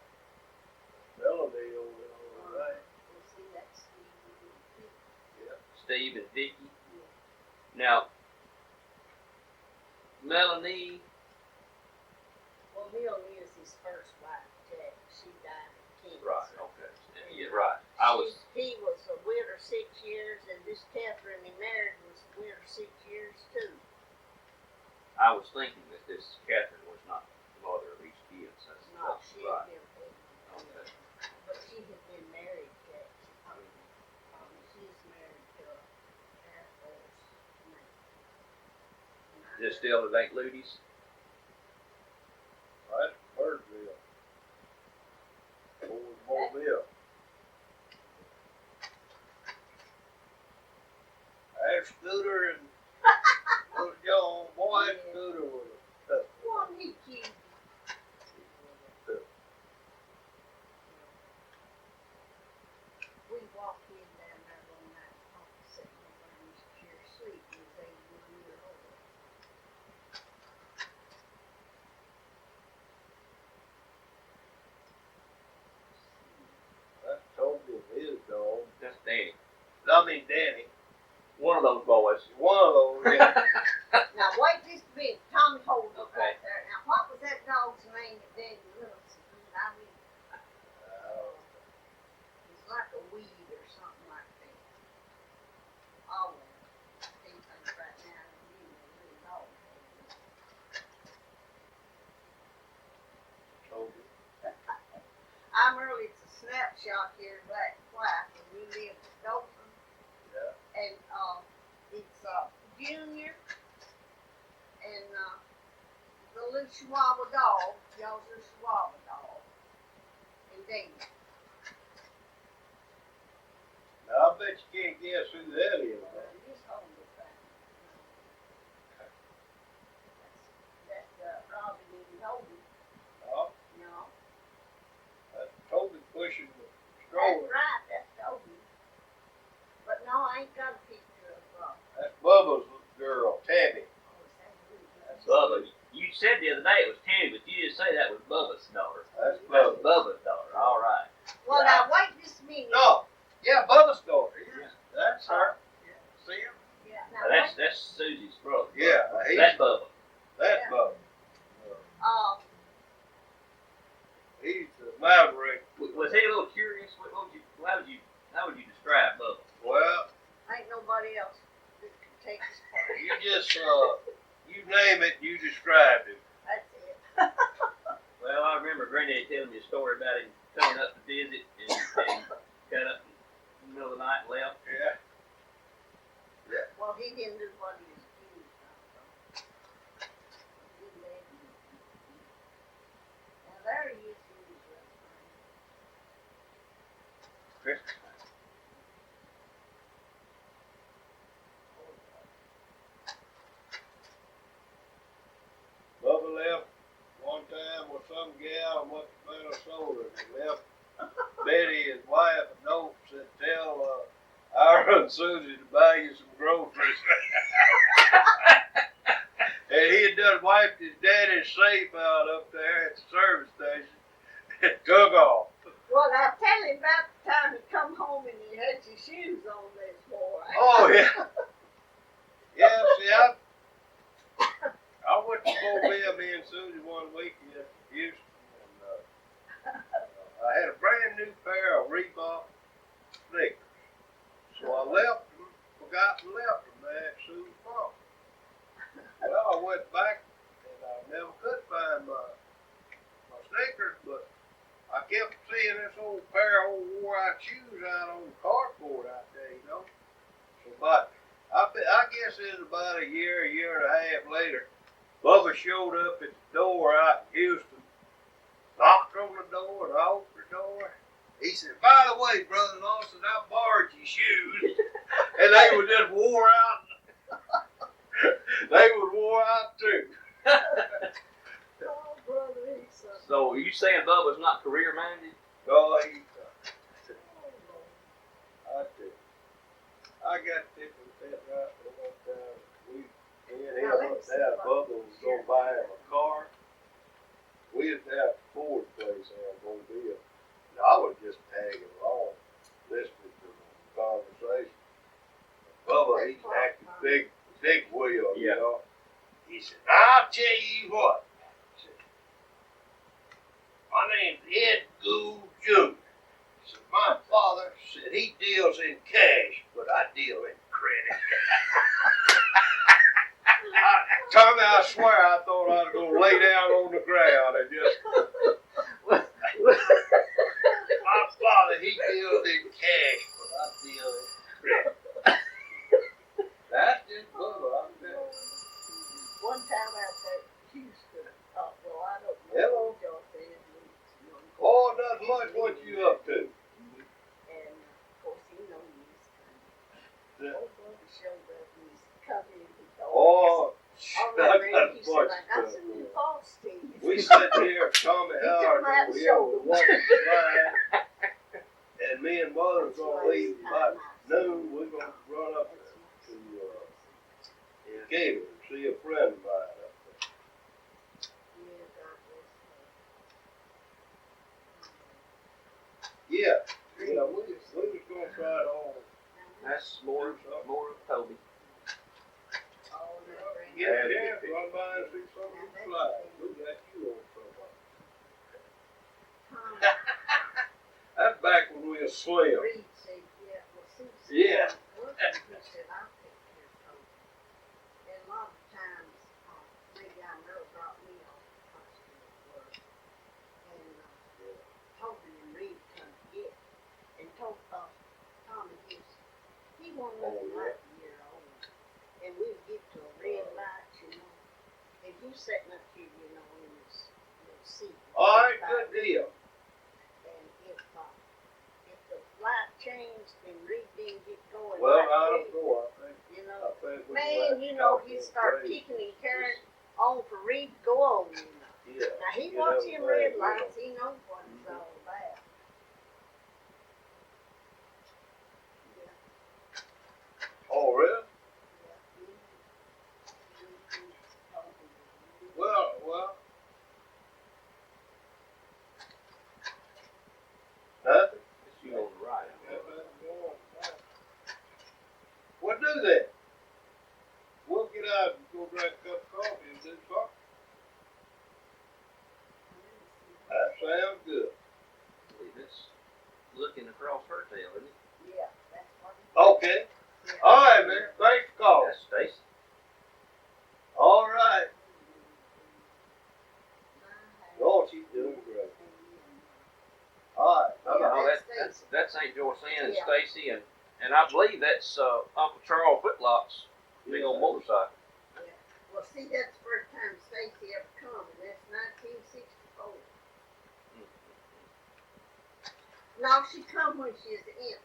Melody over on the right. Well, see, that's Steve and Pete. Yeah. Steve and Vicky. Yeah. Now, Melanie, Well, Melanie is his first wife, Jack. She died of cancer. right, okay. Yeah, right. I was, He was a widow 6 years, and this Catherine he married was a widow 6 years too. I was thinking that this Catherine was not the mother of these kids. No, That's she right. had been pregnant. Okay. But she had been married, Jack. She's married to a Air Force man. And I Just still at Lake Ludy's? That's Birdsville. Over Mobile. There's Scooter and little John boy. Scooter was a tough Wasn't he cute? We walked in down there one night, sitting over in his chair, sleep. He was 81 years old. That's Toby and his dog. That's Danny. I mean Danny. One of those boys. One of those, yeah. Now wait just a minute, Tommy hold it Okay. right there. Now what was that dog's name that Daddy Wilson? I mean, it's like a weed or something like that. Oh, I can't think right now. You know, really dog. Toby. I'm early. It's a snapshot here, black and white, when we lived at Thornton. Yeah. And it's Junior and the little Chihuahua dog, y'all's little Chihuahua dog, and Dana. I bet you can't guess who that is, man. Just hold it back. That's Robin and Toby. Oh, No, that's Toby pushing the that's stroller. right, that's Toby. But no, I ain't got a picture of Robin. That's Bubba's girl, Tammy. Oh, is that who it is? Bubba, you said the other day it was Tammy, but you didn't say that was Bubba's daughter. That's That's Bubba. Bubba's daughter. All right. Well, now wait just a minute. No, yeah, Bubba's daughter. Yeah, that's her. See him? Yeah, Now, now that's Susie's brother. Yeah, That's Bubba. that's Yeah. Bubba. He's the maverick. Was he a little curious? How would you describe Bubba? Well, ain't nobody else that can take his part. you just you name it, you described it. That's it. Well, I remember Granddad telling me a story about him coming up to visit and got up in the middle of the night and left. Yeah. Well, he didn't do what he was accused of. So. He didn't let him. Now there he is in his restaurant. Christmas time. Bubba left one time with some gal and went to Minnesota and left Betty, his wife, a note said, tell Ira and Susie to buy you some groceries. And he had done wiped his daddy's safe out up there at the service station and took off. Well, I tell him about the time he come home and he had his shoes on this boy. Oh, yeah. Yeah, see, I went to Mobile, me and Susie one weekend in Houston, and I had a brand new pair of Reebok sneakers. So I left them, forgot and left them there at Susie's farm. Well, I went back and I never could find my sneakers, but I kept seeing this old pair of old wore out shoes out on the cardboard out there, you know. So I guess it was about a year and a half later, Bubba showed up at the door out in Houston, knocked on the door and I opened the door. He said, by the way, brother Lawson, I borrowed your shoes. And they were just wore out. They was wore out too. Oh, brother, he's so. So, are you saying Bubba's not career minded? Oh, I tell you, I got tipped with that right for one time. Me and him up there, Bubba was gonna buy him a car. We was at the Ford place in Mobile. And I was just tagging along, listening to the conversation. Bubba, he's acting big wheel, you Yeah. know. He said, I'll tell you what. He said, my name's Ed Gould Jr. He said, my father said he deals in cash, but I deal in credit. Tommy, I swear I thought I'd go lay down on the ground and just. My father, he deals in cash, but I deal in credit. That's just Bubba, I'm telling you. One time out there in Houston, well, I don't know Hello. what y'all said. Oh, not much. What you up to? And, of course, he knows this kind Yeah. of. Old brother showed up and he's come in and told Oh, I not remember he said, much I got stuff. some new false teeth. We sat here at Tommy He took Howard my and we were shoulder. watching slide. And me and Mother was gonna leave about noon. We're gonna run up to Gator and see a friend of mine up there. Yeah, we was gonna try it on. That's more of Toby. Yeah, run by and see something slide. We got you on something. That's back when we were slim. Reed said, yeah, well, since Yeah. working, he said, I'll take care of Toby. And a lot of times, maybe I know brought me off the hospital at work. And Toby and Reed come to get it. And Tommy he wasn't nothing like a year old. And we would get to a red light, you know. And he's sitting up here, you know, in this little seat. All right, good deal. And if the light Yeah. Now, he Get watch over him there, red you lights, he knows what it's all about. Oh, really? Yeah. Well, nothing. It's you on the right. Well, do that. We'll get out and go drink a cup of coffee and do something. That sounds good. That's looking across her tail, isn't it? Yeah, that's what he Okay. All right, man. Thanks for calling. That's Stacy. All right. Oh, she's doing great. All right. Oh, that's that's St. George Ann and Yeah. Stacy, and I believe that's Uncle Charles Whitlock's big old motorcycle. Yeah. Well, see, that's the first time Stacy ever come, and that's 1964. No, she come when she was in.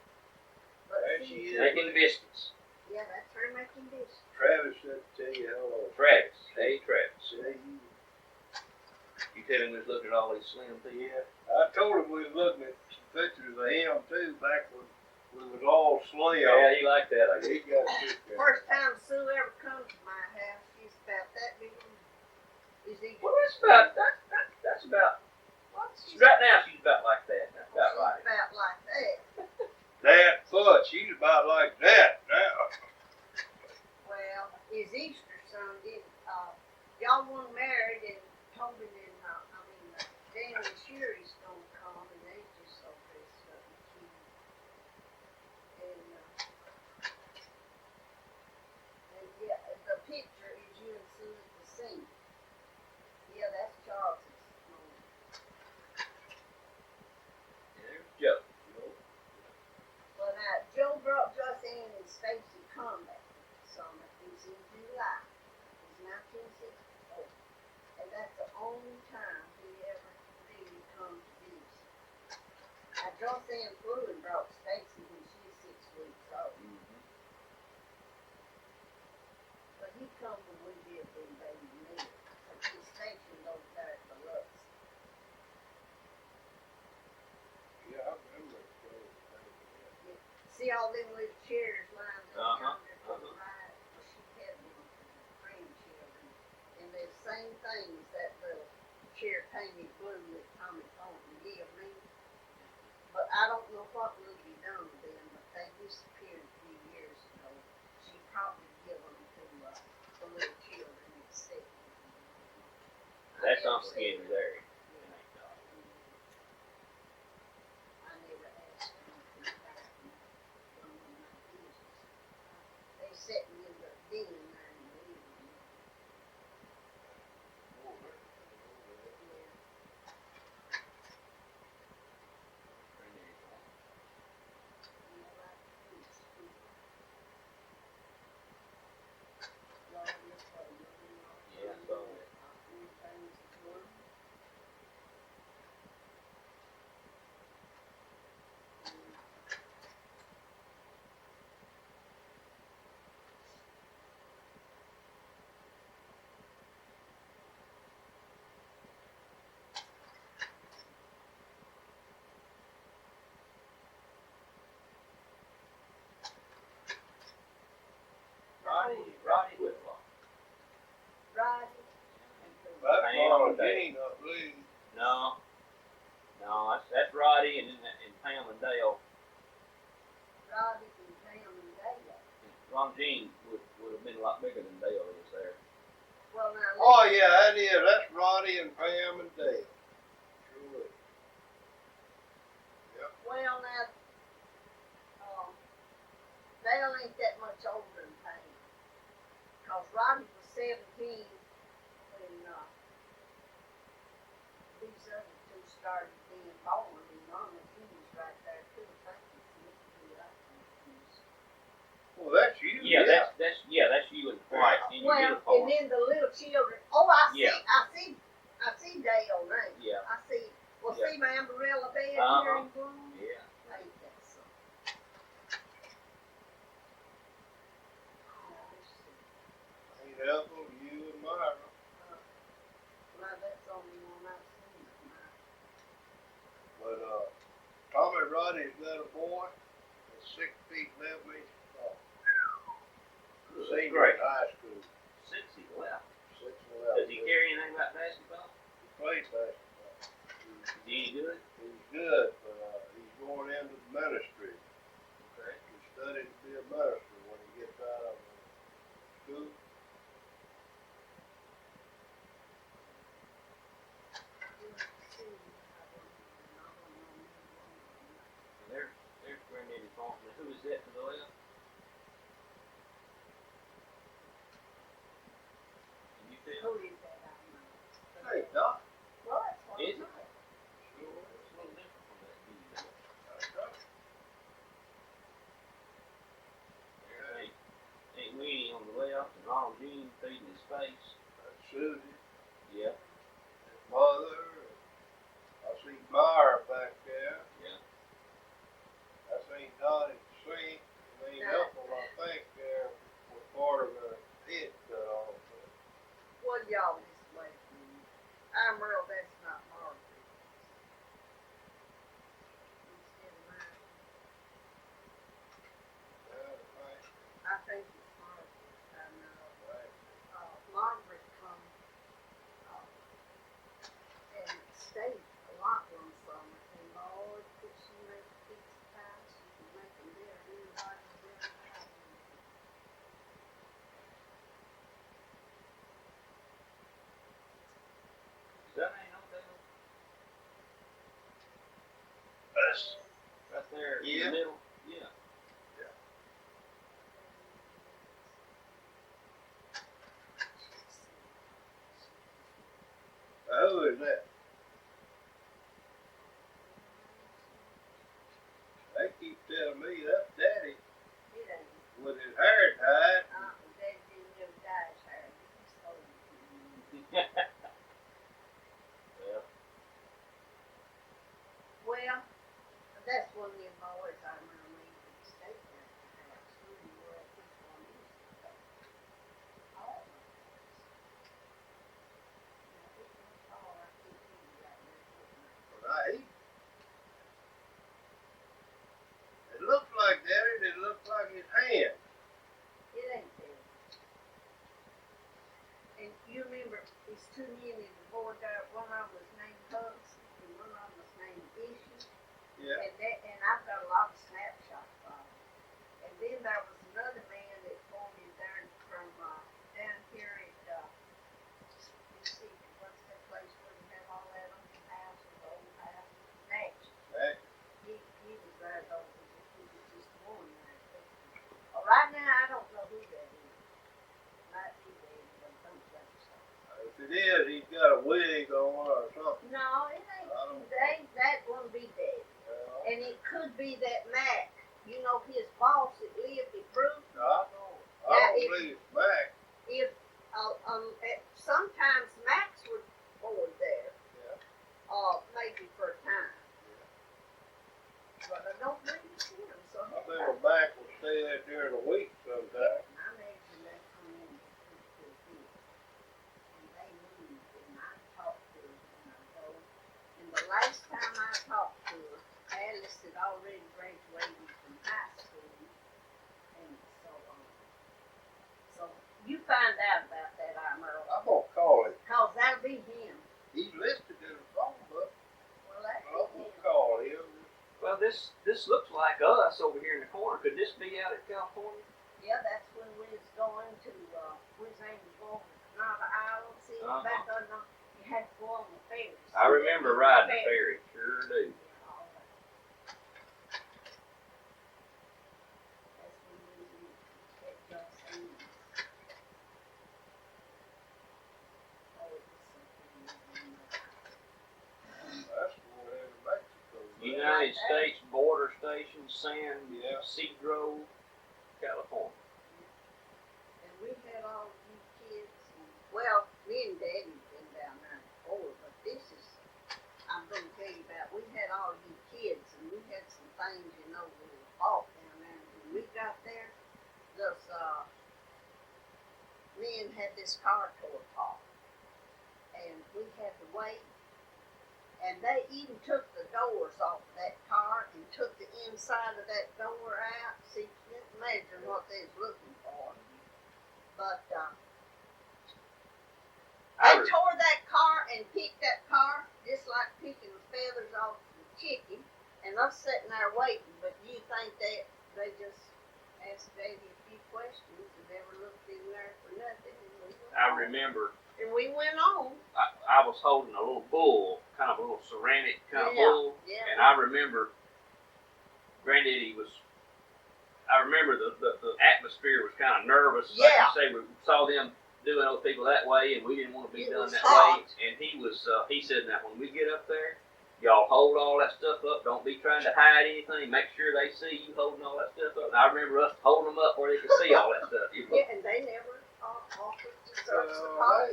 But There see, she is. Making biscuits. Yeah, that's her making this. Travis said to tell you hello. Travis. Hey, Travis. Say You tell him we was looking at all these slim people. yeah. I told him we was looking at some pictures of him too back when we was all slim. Yeah, he liked that, I guess. He got a picture. First time Sue ever come to my house, she's about that big. Is he? Well, that's about that's about. She's Right now, she's about like that. That's about she's right. about like that. That foot, she's about like that now. Well, his Easter son did. Y'all weren't married, and Tobin and Dan and Sherry's gonna come, and they just so dressed up and cute. And yeah, the picture is you and Sue at the scene. Yeah, that's Charles's mom. There's Joe. Well, now Joe brought Gus Ann and Stacy come back summer. It was in July. It was 1964, and that's the only time he ever really come to visit. Now Gus Ann flew and brought Stacy when she was 6 weeks old, but he come when we lived in Baby Mill, and he's stationed over there at the Lux. Yeah, I remember. See all them little chairs lined up yonder for the ride? Well, she had them for the grandchildren. And they're the same things that little chair painted blue that Tommy Thornton gave me. But I don't know what Ruby done with them, but they disappeared a few years ago. She probably give them to the little children at 7. That's Uncle Henry there. I never asked them to come back and come on my business. They set me in the den there in the living room. Yeah, I saw that. Roddy Whitlock. Right. That's Pam Mama and Dale. Jean, I believe. No, that's Roddy and Pam and Dale. Roddy and Pam and Dale. Ron Jean would have been a lot bigger than Dale is there. Well, now. Oh yeah, that is. That's Roddy and Pam and Dale. Sure is. Well, now. Dale ain't that much older than Pam. Cause Roddy was 17 when these other two started being born, and Mama Jean was right there too. Thank you for looking it up. Well, that's you. That's you in white in your Well, uniform. and then the little children. Oh, I see. Yeah. I see Dale now. Yeah. I see. Well, Yeah. see my umbrella bed here Uh-huh. in Bloom. Yeah. Ain't that something? Now, let's see. Ain't Ethel, you and Myra. Now that's on only one I've seen of mine. But, Tommy Roddy's got a boy that's 6 feet 11 inches tall. Senior Great. in high school. 6'11". 6'11". Does he care anything about basketball? He plays basketball. Is he good? He's good, but he's going into the ministry. Okay. He studied to be a minister when he gets out of school. There's Granddaddy Thornton. Who is that to the left? Can you tell? Who is that? I don't know. Hey, Doc. Well, that's what Is I'm it? saying. Sure. It's a little different from that view. That's right. There's Aunt Winnie on the left and Ronald Jean feeding his face. That's Susie. Yeah. His mother. I see Meyer back there. Yeah. I seen Dottie sink. And then Ethel, I think, there was part of her head cut off. What y'all this way from me? I'm Earl, that's not Margaret. Instead of mine. Right. I think it's Margaret. I know. Right. Margaret come and stayed a lot one summer. And Lord, could she make pizza pies? She could make them there. Anybody would ever have them. Is that Aunt Odell? That's Right there in Yeah. the middle? Yeah. who is that? They keep telling me that's Daddy It ain't. with his hair tied. Dad didn't know Dad's hair. He stole it from me. Well, Well, that's one of them boys I remember me that stayed there at the house. We didn't know which one he was to go. All of them. Now, it was all I think he was out there with me. Right. It looks like Daddy. It looks like his hand. It ain't there. And you remember, these two men in the board there, one of them was named Hudson, and one of them was named Issue. Yeah. And I've got a lot of snapshots of him. And then there was another man that formed there from down here at let's see, what's that place where they have all that on the houses, old houses, Natchez. That, He was there though, he was just one there. Well, right now I don't know who that is. Might be dead, but I don't think so. if it is, he's got a wig on or something. No, it I don't- ain't. That won't be dead. Uh, And it could be that Mac, you know, his boss that lived at Bruce. I know. I Yeah, don't if- believe it's back. If sometimes Max would board there, Yeah. maybe for a time. But I don't believe it's him. So I think back will stay there during the week sometime. I imagine they come in to him, and they moved, and I talked to her when I go. And the last time I talked to her, Alice had already graduated from high school, and so on. So you find out about that, I'm Earl. I'm gonna call him. Cause that'll be him. He's listed in the phone book. Well, that's I'm him. gonna call him. well, this looks like us over here in the corner. Could this be out at California? Yeah, that's when we was going to, we was aiming to go on the Canada Island, see, back on the, you had to go on the ferry. I remember riding the ferry. Sure do. Yeah, all that. That's when we was in, at Johnson. Oh, it was something. That's going into Mexico. United States Border Station, San Yeah. Ysidro, California. And we had all you kids, and, well, me and Daddy's been down there before, but this is, I'm gonna tell you about, we had all you kids, and we had some things, you know, we bought down there, and when we got there, those, men had this car tore apart, and we had to wait. And they even took the doors off that car and took the inside of that door out. See, you can't imagine what they was looking for. But they tore that car and picked that car just like picking the feathers off the chicken. And I'm sitting there waiting. But you think they just asked Davy a few questions and never looked in there for nothing. I remember. And we went on. I was holding a little bull, kind of a little ceramic kind of bull, Yeah. and I remember Granddaddy was. I remember the atmosphere was kind of nervous. Like Yeah. you say, we saw them doing those people that way, and we didn't want to be It done was that hot. way. And he was. He said, "Now, when we get up there, y'all hold all that stuff up. Don't be trying to hide anything. Make sure they see you holding all that stuff up." And I remember us holding them up where they could see all that stuff. Yeah, and they never offered to search the car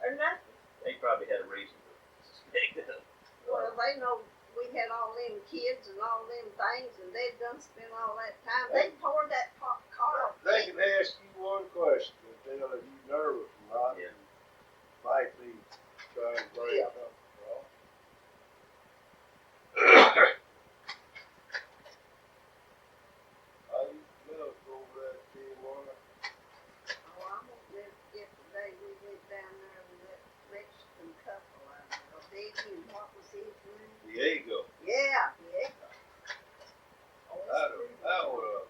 or nothing. They probably had a reason to suspect us. Well, they know we had all them kids and all them things, and they'd done spent all that time. They tore that car up. They can ask you one question and tell if you nervous or not. Yeah. Might be trying to bring Yeah. something wrong. I used to love to go over that Tijuana. Oh, I'm gonna never forget the day we went down there with that Mexican couple. Davey, and what was his name? Diego. Yeah, Diego. Oh, That was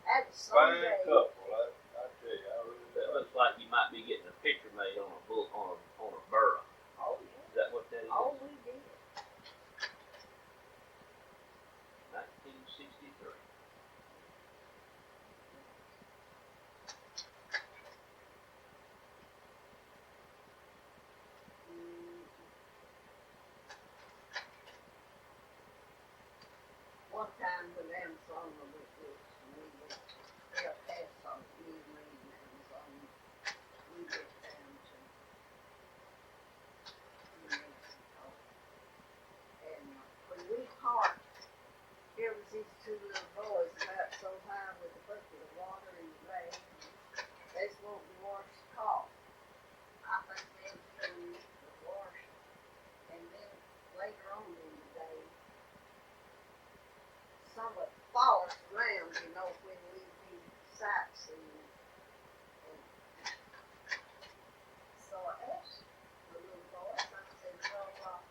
that's a fine Sunday. couple. I tell you, I really That did. looks like you might be getting a picture made on a book on a burro. Oh, Is that what that is? oh, we did. 1963. One time when Amazon was with us, we went, they passed on me and Amazon, we went down to New Mexico. And when we parked, here was these two little boys about so high with a bucket of water in the bag. They just wanted to wash the car. I think they was doing the wash. And then later on in the day, someone follow us around, you know, when we be sightseeing. And so I asked the little boys, I said, well,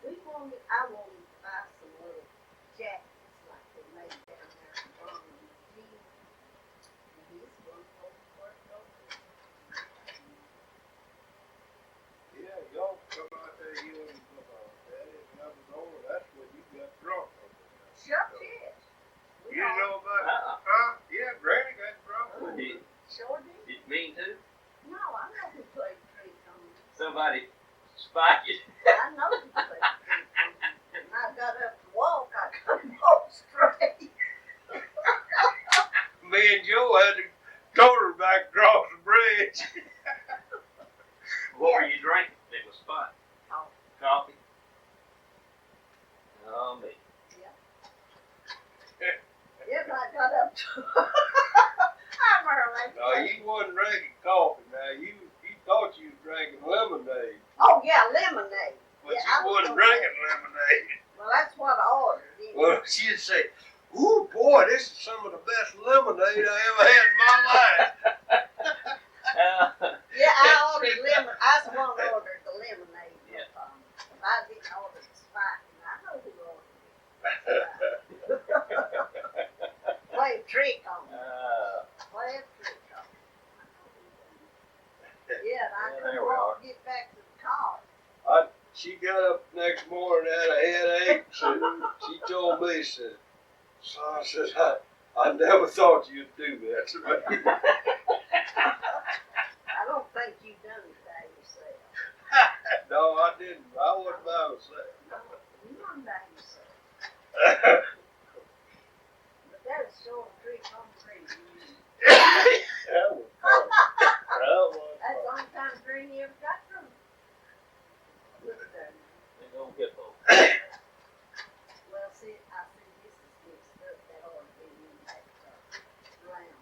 I wanted to buy some little jackets like they made down there in Birmingham. And he's one for $12. Yeah, y'all come out there, you and Daddy, and I was over. That's when you got drunk over there. Sure did. We You all know about it? Uh-uh. Huh? Yeah, Granny got drunk. Did, sure did. did you mean to? No, I know who played trick on me. Somebody spiked you? I know who played trick on me. When I got up to walk, I couldn't walk straight. Me and Joe had to quarterback across the bridge. What were you drinking? It was spiked. Coffee. Coffee? Oh, me. Yes, I got up to. I'm early. No, you wasn't drinking coffee. Now you thought you was drinking lemonade, Oh yeah, lemonade. but Yeah, you I was wasn't gonna drinking lemonade. Well, that's what I ordered. Didn't Well, she'd say, "Ooh, boy, this is some of the best lemonade I ever had in my life." Yeah, I ordered lemon. I was the one that ordered the lemonade. Yeah. I didn't order the spike, and I know who ordered it. Play a trick on me. Play a trick on me. I know who done it. Yeah, and I Yeah, couldn't there we walk, get back to the car. She got up next morning, had a headache. She told me, she said, "Son," says, I never thought you'd do that to me." I don't think you done it by yourself. No, I didn't. I wasn't by myself. No, you done by yourself. But that was sure a trick on me. That was fun. That was That's the fun. only time Granny ever got drunk. Look at that. They gonna get those. Well, see, I think this is mixed up. That ought to be in that round.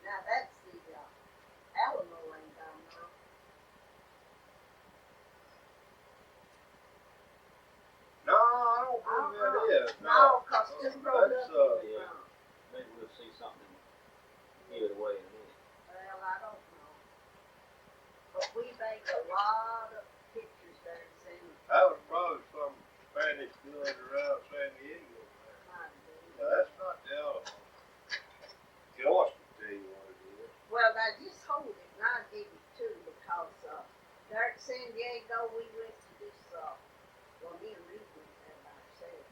Now that's the Alamo ain't down there. Yeah, No, cause two rolled That's, up in the yeah. front. Maybe we'll see something give it away in a minute. Well, I don't know. But we make a lot of pictures there in San that was probably some Spanish village around San Diego. Now, that's not the Alamo. Joyce can tell you what it is. Well, now just hold it, and I'll give it to you, because, there at San Diego, we went to this, well, me and Reed went there by ourselves.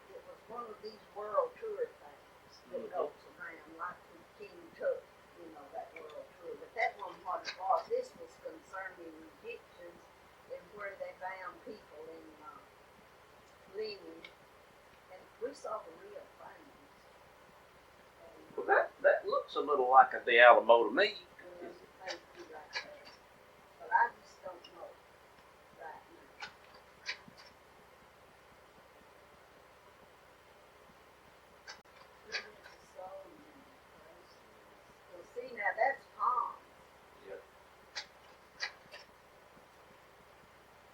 It was one of these world tour things that goes around, like the King took, you know, that world tour. But that wasn't what it was. This was concerning Egyptians and where they found people in, living. And we saw the real things. And, Well, that looks a little like the Alamo to me. Thank you right there. But I just don't know right now. We went to so many places. Well, see, now that's palm. Yep.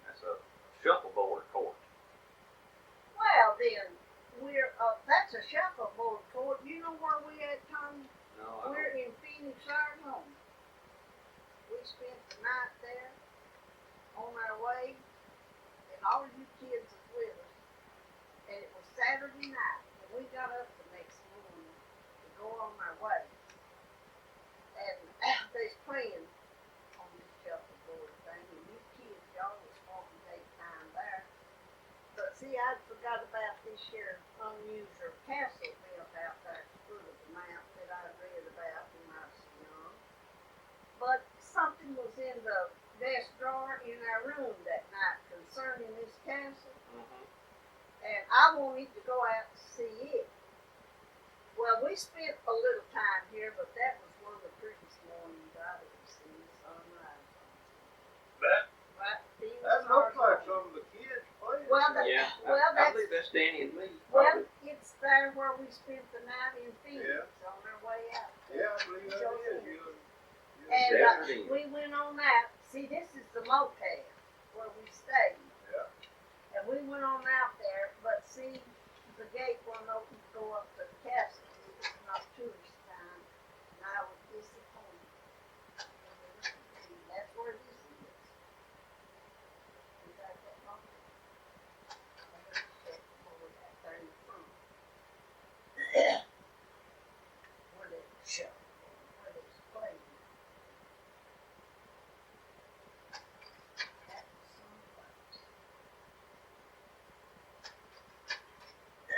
That's a shuffleboard court. Well, then, that's a shuffleboard court. You know where we at, Tommy? No, I We're in Phoenix, Arizona. We spent the night there on our way, and all you kids was with us. And it was Saturday night, and we got up the next morning to go on our way. And they's playing on this shuffleboard thing, and you kids, y'all was wanting to take time there. But see, I forgot about this here unusual castle built out there at the foot of the mount that I read about when I was young. But something was in the desk drawer in our room that night concerning this castle, and I wanted to go out to see it. Well, we spent a little time here, but that was one of the prettiest mornings I've ever seen the sunrise on. That Right, Phoenix, looks like Arizona. some of the kids playing. Well, Yeah, well, I that's believe that's Danny and me. well, Probably. it's there where we spent the night in Phoenix on our way out. Yeah, I believe that is. And Definitely. we went on out. See, this is the motel where we stayed. Yeah. And we went on out there, but see, the gate wasn't open to go up to the castle. It was not tourist time, and I was disappointed. That's where this is. We got that motel. I heard the shuffleboard out there in the front. Where they shuffleboard, where they was playing. That was someplace.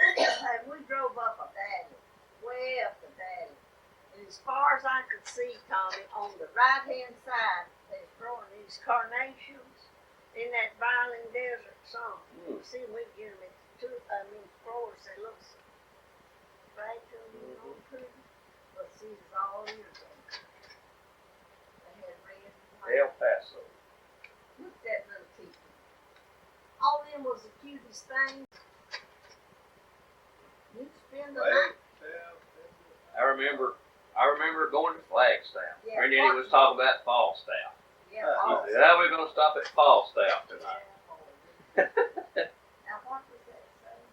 And we drove up a valley, way up the valley. And as far as I could see, Tommy, on the right-hand side, they're growing these carnations in that violin desert song. Mm. See, we get them in flowers. They look so fragile, you know, pretty. But see, it's all ears on them. They had red and white. El Paso. Look at that little teepee. All them was the cutest thing. You spend the night. I remember going to Flagstaff. Yeah, And then he was talking about Falstaff. Yeah, He all He said, "How are we going to stop at Falstaff tonight?" Now, what was that saying?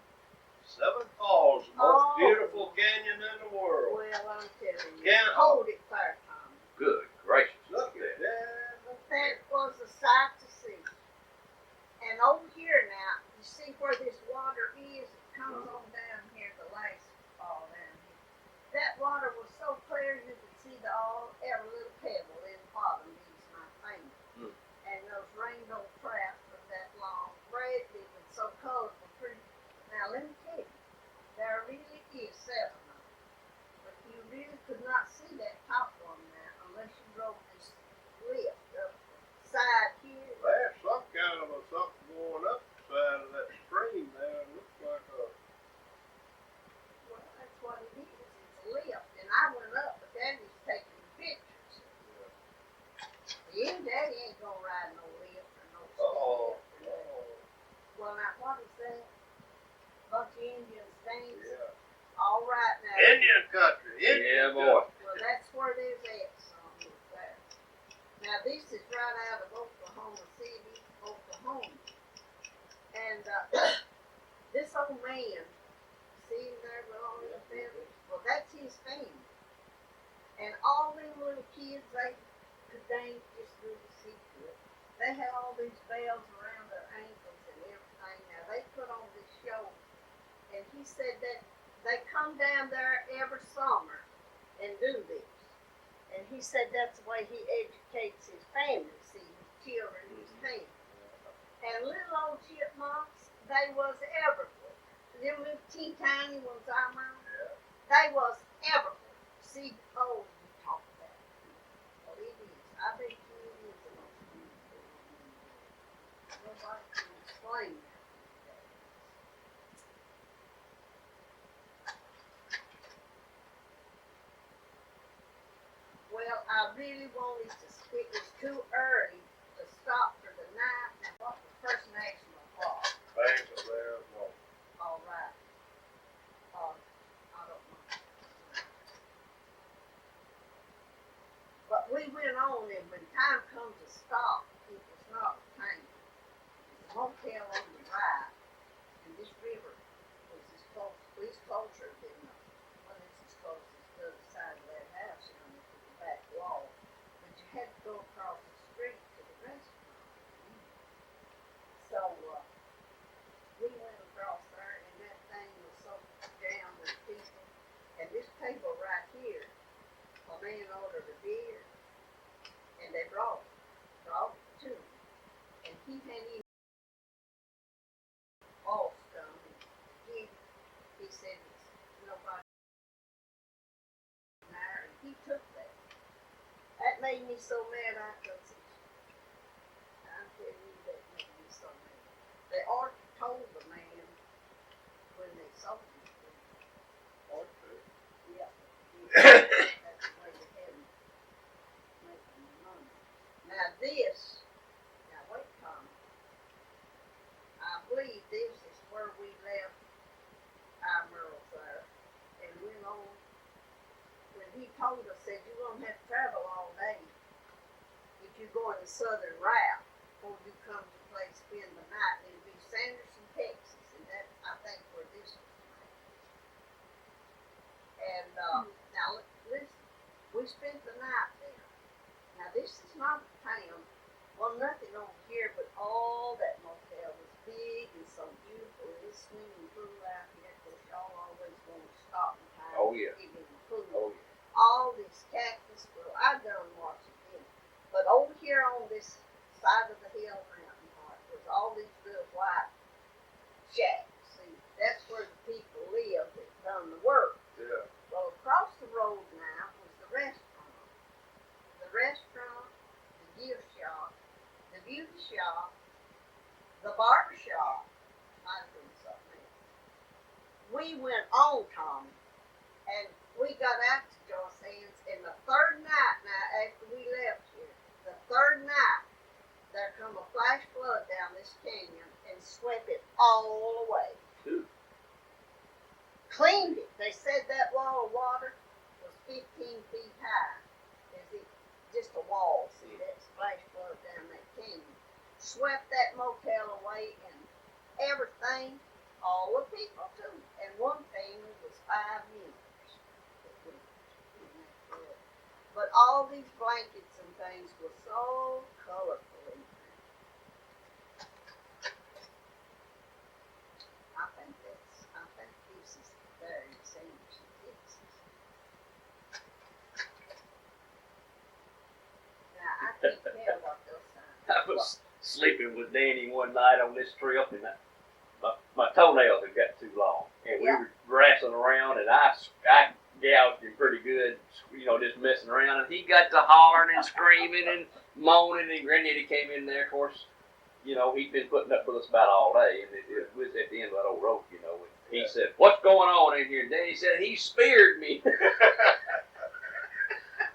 Seven Falls, the most Oh. beautiful canyon in the world. Well, I'm telling you, Yeah. hold it there, Tommy. Good gracious. Look at that. That was a sight to see. And over here now, you see where this water is? It comes on down here, the last fall down here. That water was so clear you could see every little pebble in the bottom beneath my finger. Mm. And those rainbow trout from that long red big and so colorful, pretty. Now let me tell you, there really is 7 of them. But you really could not see that top one now unless you drove this lift up the side here. There's some kind of something going up the side of that stream there. It looks like a. Well, that's what it is. It's a lift. And I went up, but Daddy's taking pictures. Daddy ain't gonna ride no lift or no Oh. ski lift or nothing. Well, now what is that? Bunch of Indian things. Yeah. All right now. Indian country. Yeah, Indian boy. Well, that's where there's at some is there. Now this is right out of Oklahoma City, Oklahoma. And this old man man, see him there with all his feathers? Well, that's his family. And all them little kids, they could dance just as good as he could. They had all these bells around their ankles and everything. Now, they put on this show. And he said that they come down there every summer and do this. And he said that's the way he educates his family, see, his children, his family. And little old chipmunks, they was everywhere. Them little teeny tiny ones I know, they was everywhere. See, oh, you talk about it. Well, it is. I bet you it is the most beautiful thing. Nobody can explain that. Well, I really wanted to, it was too early to stop for the night. Now, what was First National Park? Bank of there, no. All right. I don't know. But we went on, and when time comes to stop, it was not a tank. It was a motel on the right, and this river was as close, at least closer than well, it's as close as the other side of that house, you know, to the back wall. But you had to go across the street to the restaurant. So we went across there, and that thing was so jammed with people. And this table right here, a man ordered a beer, and they brought it to him. And he hadn't even all done. He said it's nobody there, and he took that. That made me so mad I could see. I'm telling you, that made me so mad. They already told the man when they sold him. Yeah. That's the way they had him making the money. Now this, wait, Tom. I believe this is where we left our Merles there and went on. When he told us, said you're gonna have to travel all day if you go on the southern route before you come to a place spend the night. And it'll be Sanderson, Texas, and that's I think where this was made. And now listen, we spent the night there. Now this is not a town. Well, nothing over here, but all that motel was big and so beautiful. This swimming pool out here, of course, y'all always want to stop and time Oh, yeah. get in the pool. Oh, yeah. All these cactus, well, I done watched it in. But over here on this side of the hill mountain part was all these little white shacks. See, that's where the people lived that done the work. Yeah. Well, across the road now was the restaurant. The restaurant, the gift shop, the beauty shop, the barber shop. I was doing something else. We went on, Tommy, and we got out to Joyce Ann's, and the third night now after we left here, the third night, there come a flash flood down this canyon and swept it all away. Ooh. Cleaned it. They said that wall of water was 15 feet high. Is it just a wall? See, that splash flood down that canyon. Swept that motel away and everything, all the people too. And one family was 5 members. But all these blankets and things were so colorful in there. I think this is very Sanderson, Texas. Now I can't tell what those signs. I was sleeping with Danny one night on this trip, and my toenails had got too long, and we were wrestling around, and I gouged him pretty good, just messing around, and he got to hollering and screaming and moaning, and Granddaddy came in there, of course, he'd been putting up with us about all day, and it was at the end of that old rope, and he said, "What's going on in here?" And Danny said, "He speared me."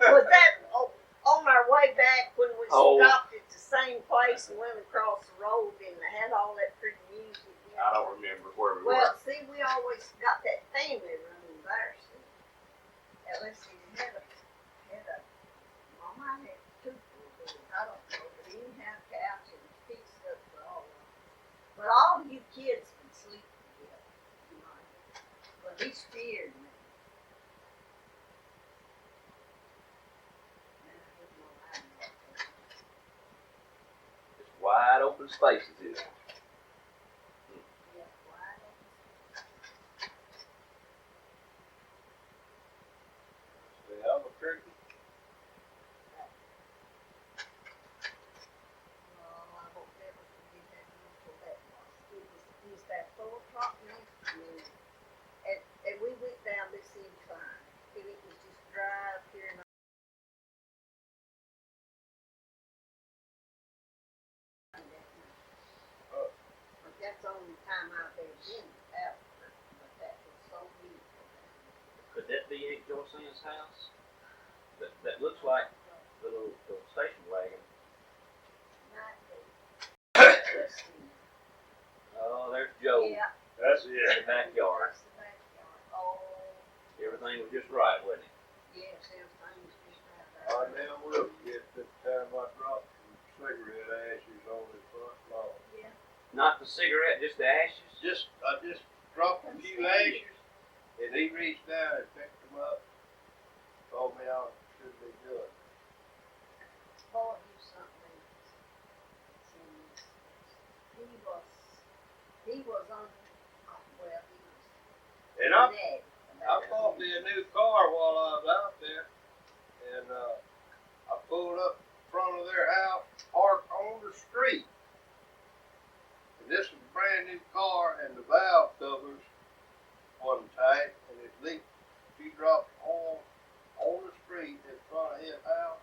Was that on our way back when we stopped at the same place and went across the road and they had all that pretty music? I don't remember where we Well, were. see, we always got that family room there, see. And let's see, it had a, well, I had 2 full beds, I don't know, but it didn't have a couch and it fixed up for all of them. But all you kids could sleep together, open spaces is it? Yeah, wide open. The Albuquerque. Well, I won't never forget that beautiful that was. It was that 4 o'clock afternoon. And we went down this incline. And it was just dry up here and but that's the only time I've ever been out there. But that was so beautiful. Could that be Aunt Joyce's house? That looks like the little station wagon. Might be. Let's see. Oh, there's Joe Yeah, That's in it. the backyard. that's the backyard. Oh, Everything was just right, wasn't it? yes, everything was just right I there. never will forget the time I dropped some cigarette ashes on his front lawn. Yeah. Not the cigarette, just the ashes. I just dropped a few ashes, and he reached down and picked them up, told me I should be doing. Boy, you something else. He was on, well, he was. And I Ned. bought me a new car while I was out there, and I pulled up in front of their house, parked on the street. And this was a brand new car, and the valve covers wasn't tight, and it leaked. She dropped oil on the street in front of his house,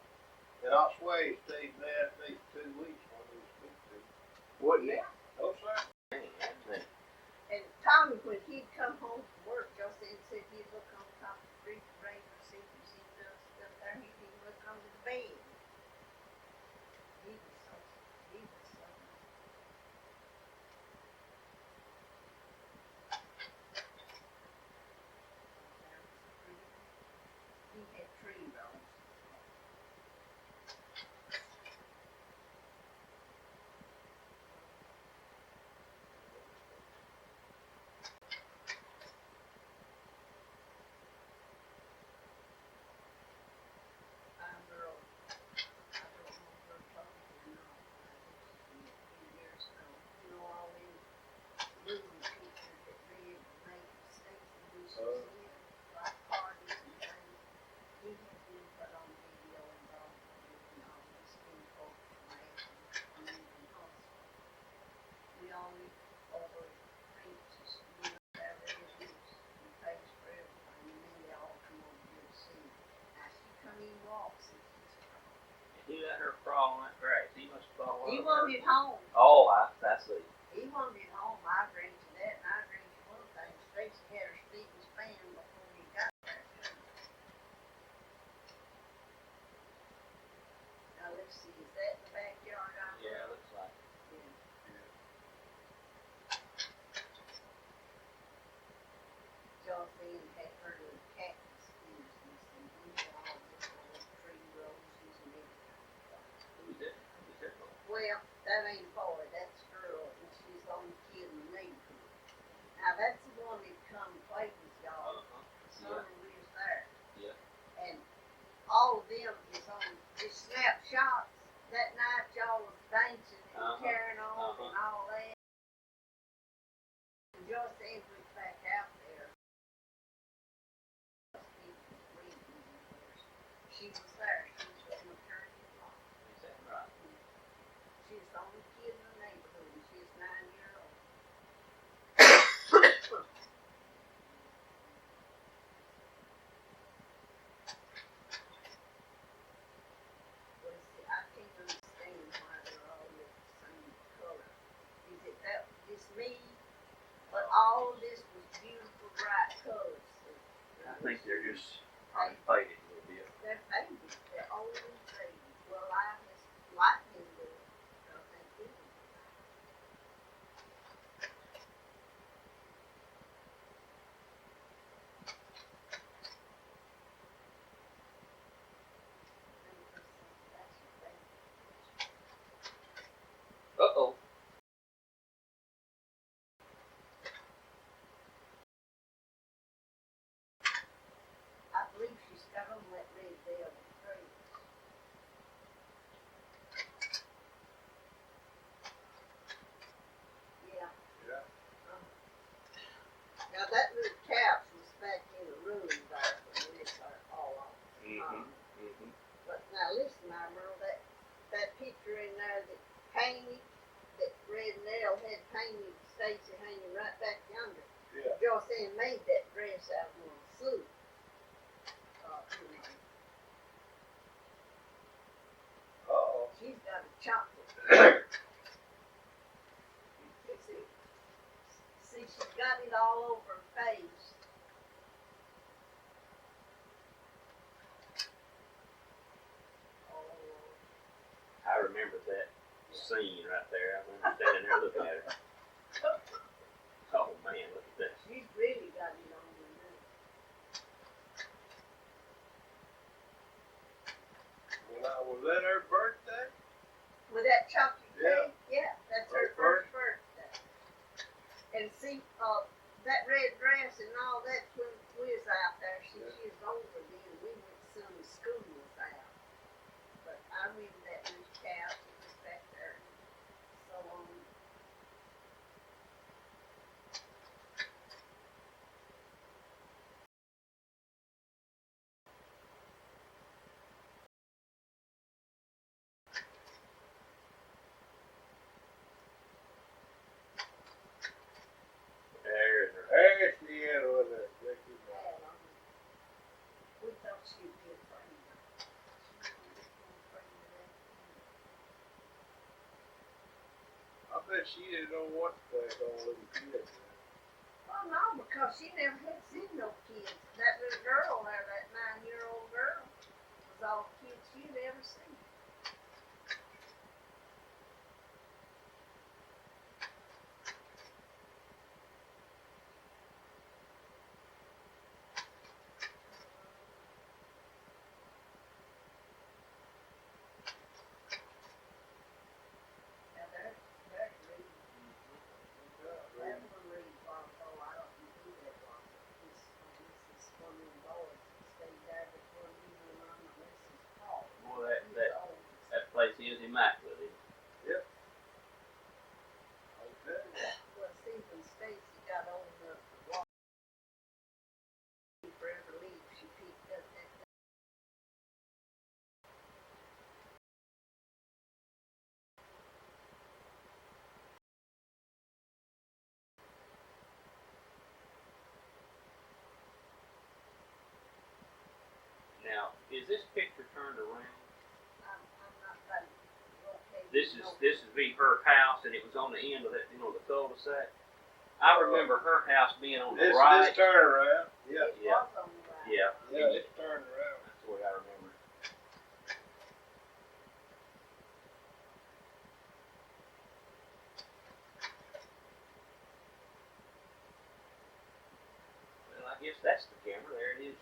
and I swear he stayed there at least 2 weeks when he was speaking. Wouldn't Yeah. No, sir. it? And Tommy, when he'd come home from work, Joseph said he'd look on top of the refrigerator and see if he seen stuff there. He'd even look under the bed. He was so. He had tree rows. He let her crawl on that grass. He must have thought. He wanted home. Oh, I see. He wanted home. I agreed to that, and I agreed to one thing. Stacy had her speak and span before he got there. Now let's see, is that the backyard out there? Yeah, looks like. Josephine had her little cactus business, and he had all this little tree roses and everything. Who's that? Who's that for? Well, that ain't a boy, that's a girl, and she's the only kid in the neighborhood. Now, that's the one that come play with y'all. Summer lives there. Yeah. And all of them is on just snapshots. That night y'all was dancing and carrying on and all that. And Josephine went back out there. She was there. She was with maternity law. Is that right? She was the only kid in the neighborhood, and she was 9 years old. Well, see, I can't understand why they're all the same color. Is it that just me? But all of this was beautiful, bright colors. I think they're just probably faded a little bit. They're babies. They're always babies. Well, I was lightning with it. So they do. Uh-oh. I believe she's got See, she's got it all over her face. Oh, I remember that scene right there. I remember standing there looking at her. Oh man, look at that. she's really got it on her now. Was that her birthday? With that chocolate Yeah. cake, yeah, that's Her her first birthday. And see, that red dress and all that when we was out there, she was older then. We went to some school was out. But I remember that little couch, it was back there so long. There's her. There she is with her. Had on it. We thought she'd be a friend. I bet she didn't know what to think on little kids. Well, no, because she never had seen no kids. That little girl there, that 9-year-old girl, was all the kids she'd ever seen. Now there's Reed. That one Reed was, oh, I don't know who that was. This is one of the boys that stayed there before me and Mama Mrs. Paul. Boy, He's the oldest. that place is immaculate. Isn't it? Okay. Well, see, when Stacy got old enough to walk, forever leave, she picked up that. Now, is this picture turned around? I'm not going to locate. This is be her house, and it was on the end of that, the cul-de-sac. I remember her house being on the This right. turn around. Yeah. It Yeah. was on the right. Yeah, Yeah, this turned around. that's the way I remember. Well, I guess that's the camera. There it is.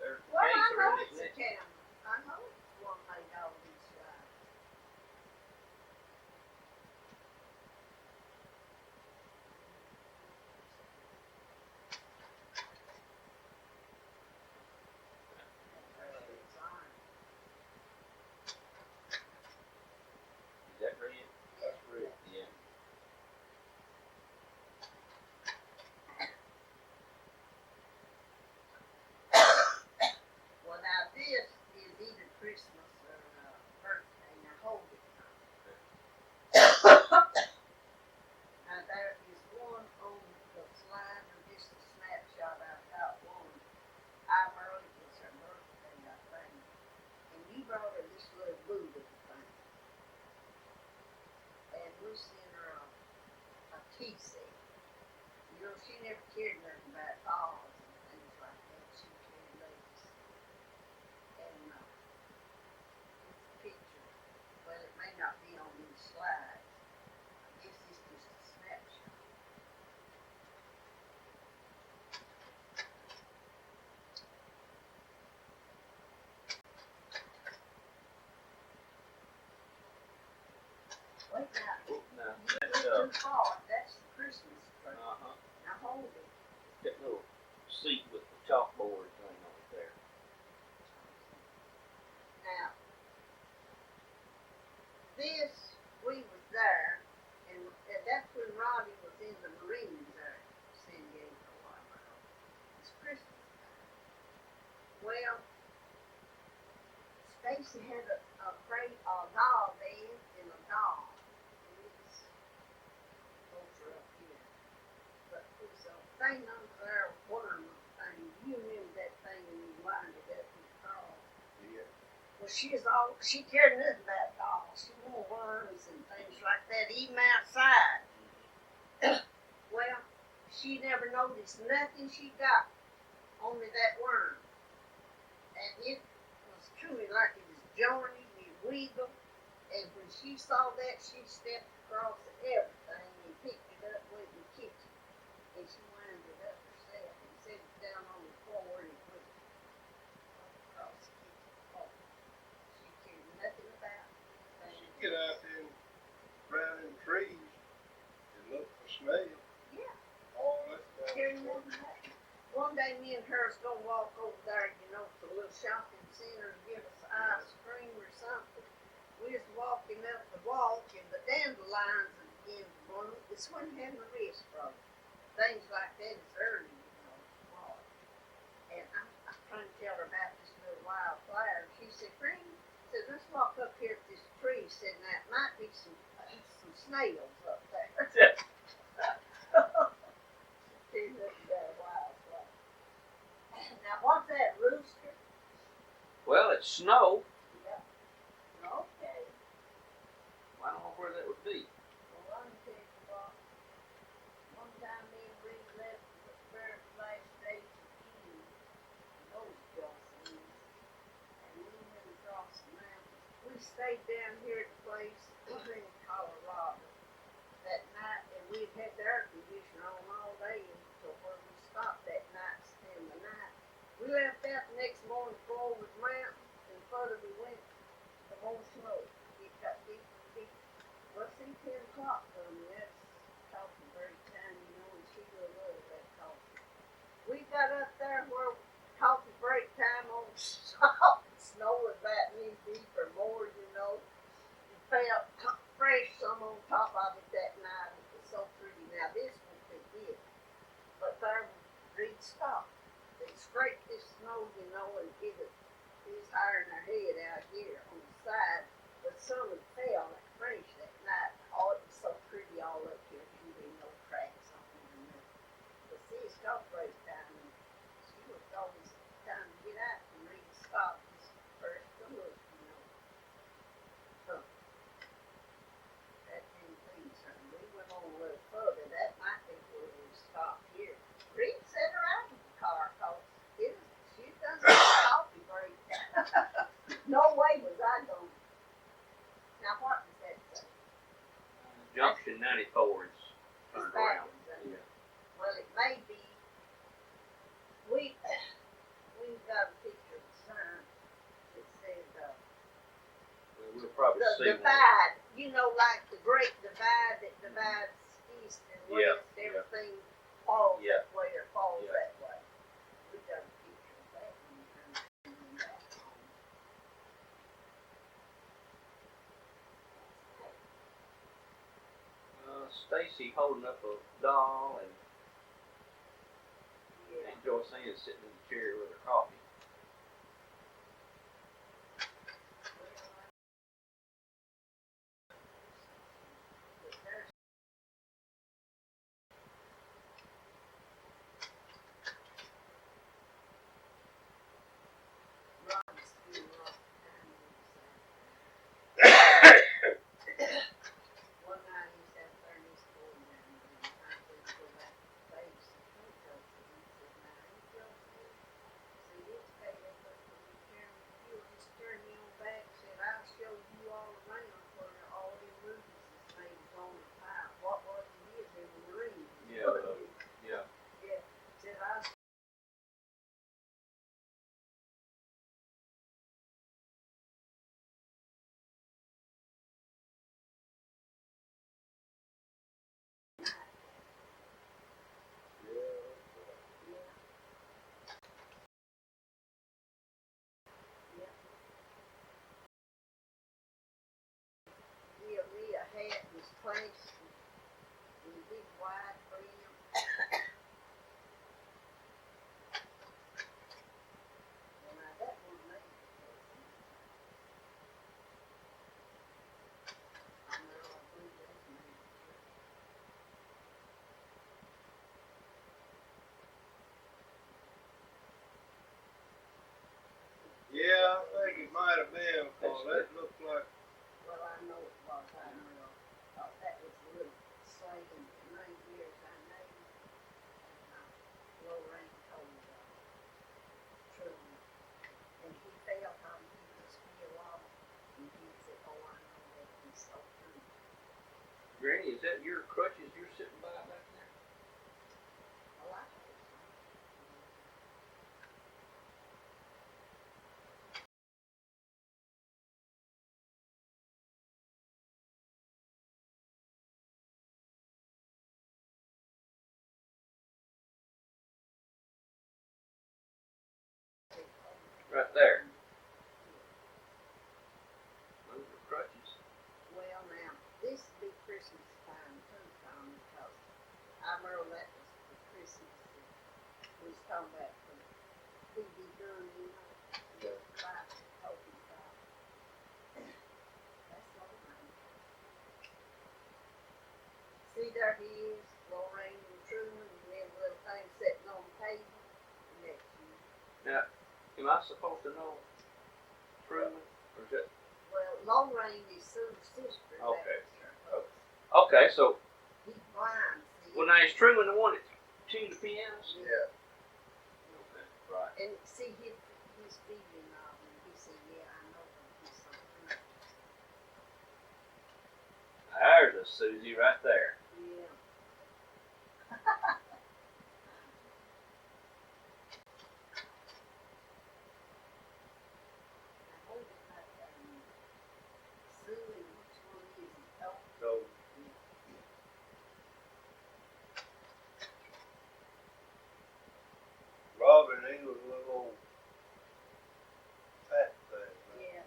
There's the Well, I case know already, it's isn't a it? camera. I know it's one made all these slides. Is that red? That's real. Yeah. Well, now this is either Christmas or birthday. Now hold it. Now there is one on the slide, or just a snapshot I got one. I wrote it was her birthday, I think. And you brought her this little Buddha thing. And we sent her a tea set. You know, she never cared nothing about dolls and things like that. She cared less. And it's a picture. Well, it may not be on these slides. I guess it's just a snapshot. Wait now. Oh, no, You that's went too far. That's the Christmas tree. uh-huh. Now hold it. That little seat with the chalkboard thing on it there. Now, this, we was there, and that's when Robbie was in the Marines there, San Diego, a while ago. It's Christmas time. Well, Stacy had a doll bed and a doll. And it's over up here. But there's a thing under there, worm thing. You remember that thing when you wind it up in the car? Yeah. Well, she cared nothing about dolls. She wore worms and things like that, even outside. Well, she noticed nothing she got, only that worm. And it was truly like it was joining, it wiggled. And when she saw that, she stepped across everything and picked it up with the kitchen. And she wound it up herself and set it down on the floor and it went across the kitchen floor. She cared nothing about anything. Get out there and around in trees and look for snails. Yeah. Oh, that's Cared down nothing about it. One day me and her was gonna walk over there, to a little shopping center and get us ice cream or something. We was walking up the walk and the dandelions had begun to bloom. This one had my wrist broken. Things like that is early, fall. And I'm trying to tell her about this little wildflower. She said, Green, said, let's walk up here at this tree. Said, now it might be some snails up there. She looked at that wildflower. Now what's that, rooster? Well, it's snow. Yeah. Okay. I don't know where that would be. Well, I'm tell you what. One time me and Reed left the very last stage of June, those Jocelyn, and we went across the mountains. We stayed down here at the place in Colorado that night, and we'd had the air conditioner on all day until where we stopped that night to spend the night. We left out the next morning to go over the mountain, and further we went, the more snow. It got deeper and deeper. Well, see, 10 o'clock coming, that's coffee break time, and Sheila loves that coffee. We got up there where coffee break time on stop, snow was about knee deep or more, It felt fresh some on top of it that night. It was so pretty. Now this one could be it. But there Reed stopped. They scraped this snow, and it was higher than our head out here on the side. But some had fell like fresh that night. Oh, it was so pretty all up here. You didn't no cracks on it or nothing. But see, it's coffee break time, and she was always time to get out and Reed stopped just first to look, So that didn't please her. We went on a little further. That might be where we stopped here. Reed set her out of the car because she done some coffee break. No way was I going. Now what does that say? Junction 94 is turned around. Backwards, isn't it? Yeah. Well, it may be. We've got a picture of the sign that says We'll probably the see one. divide. Like the great divide that divides east and Yeah, west. yeah. Everything falls Yeah. that way or falls Yeah. that way. We got a picture of that when we turn back home. Stacy holding up a doll and Yeah. Aunt Joyceanne sitting in the chair with her coffee. One night he sat there and he's going down there and I said, go back to the base. And he said, now, ain't y'all see? See, it's paid up for the return. You'll just turn me on back. Said, I'll show you all around where all the movies is made on the pile. What was it is in the room. Yeah. Yeah. Yeah. Said, I'll give me a hat and his planks and a big wide brim. Well, now that one made it. I know, I believe that's made it. Yeah, I think it might have been, because that looked like, Well, I know it was. I know. That was a little slave in 9 years I made. is that your crutches you're sitting by back there? Well, I Right there. Those are crutches. Well, now, this would be Christmas time too, Tom, because I remember that was for Christmas. We was talking about the BB gun, you know, the fight, open fight. That's what I mean. See, there he is, Lorraine and Truman, and then the little thing sitting on the table next to you. Now, am I supposed to know Truman? Or is it? Well, Lorraine is Sue's sister. Okay. That was Okay, so, he's blind, see. well, now is Truman the one that tuned the pianos? Yeah. Okay, right. And see his feeling of him. He said, yeah, I know that he's something. There's a Susie right there. Yeah. I heard about Sue and which one is it? Oh, So, Robin, he was a little old fat thing. yeah.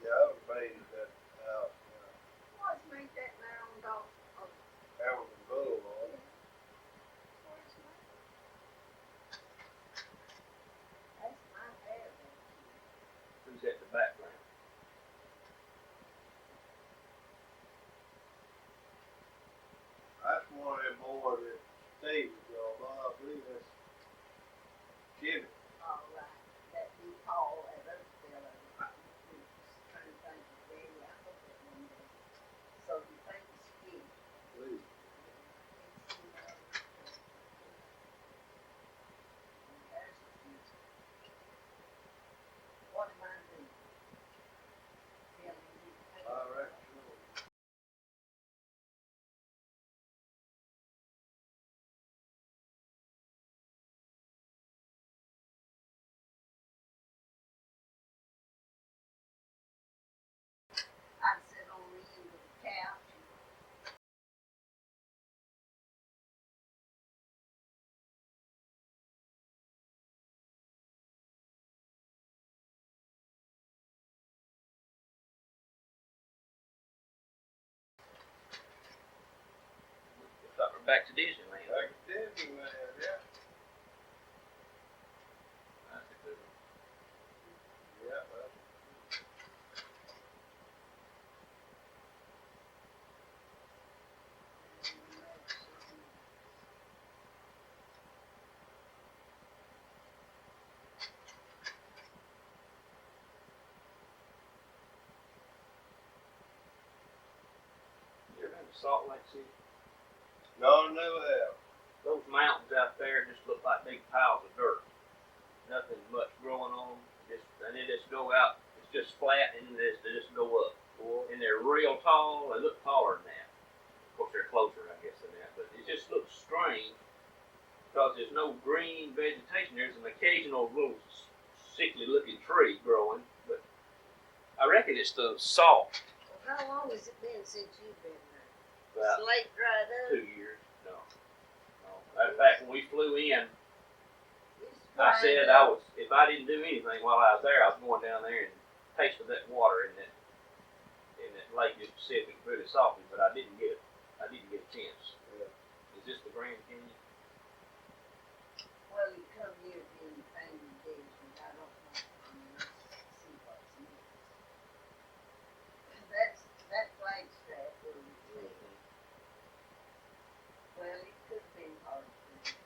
Yeah, I was made at that house. What's made that narrow dog? Oh, That was a bull on it. what's made? That's my hair back Who's at the background? That's one of them boys that Steve was on. I believe that's Jimmy. all right. That be Paul, that other fellow. We was trying to think of Daddy. I hope that one day. So you think it's Jimmy? Please. What am I doing? All right. I'd sit on the end of the couch. Looks like we're back to Disneyland. Like a Disneyland, yeah. That's a good one. Yeah, well, You ever been to Salt Lake City? no, never have. Those mountains out there just look like big piles of dirt. Nothing much growing on them. And they just go out. It's just flat and they just go up. And they're real tall. They look taller than that. Of course, they're closer, I guess, than that. But it just looks strange because there's no green vegetation. There's an occasional little sickly-looking tree growing, but I reckon it's the salt. Well, how long has it been since you've been there? About It's late dried up. 2 years. No. Matter of fact, when we flew in, It's I dried said up. if I didn't do anything while I was there, I was going down there and tasted that water in that Lake Mississippi, really salty, but I didn't get a chance. Yeah. Is this the Grand Canyon? Well, you come here in Family Desert. I don't know. I mean, let's see what's next. That flagstaff where we live. Well, it could have been hard to do.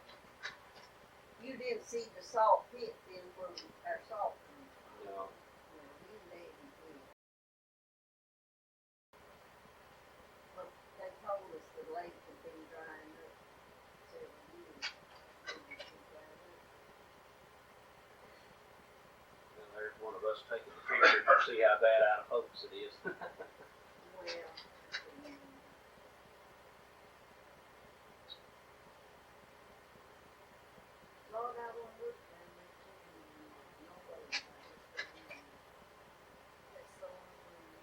You didn't see the salt pit then where our salt comes from. No. Well, you maybe did. But they told us the lake had been drying up several years. Maybe it was dried up. And there's one of us taking the picture. You see how bad out of focus it is. Well, Lord, I won't look down there too. No way. That's so unreal.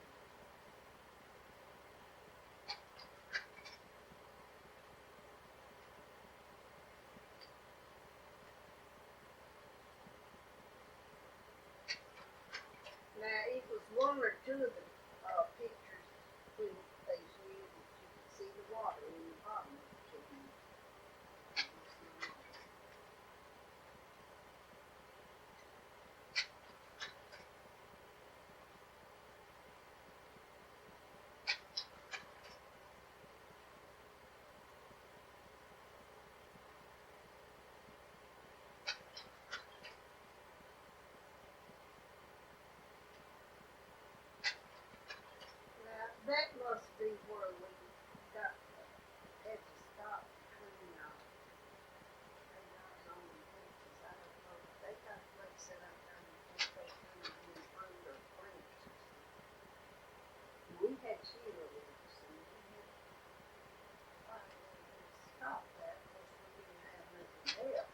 Now, it was one or two of the pictures when they showed that you could see the water in the bottom of the chicken. Now, that must be where we got had to stop between our own fences. I don't know. They got a place set up there and they come in through their fence. We had Sheila with us and we had finally stopped that because we didn't have nothing else.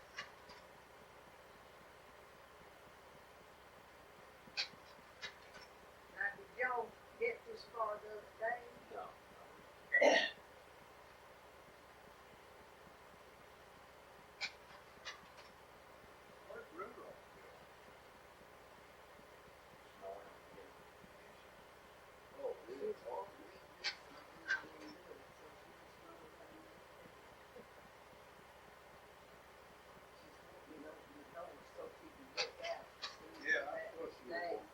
Now, did y'all get this far the other day? No. Where's Rudolph? Snoring again. Oh, She's yeah. walking me to do something I didn't do it, so she just knows I need to do it. She's wanting me to open the door so she can look out to see Yeah, that I thought she was day. walking.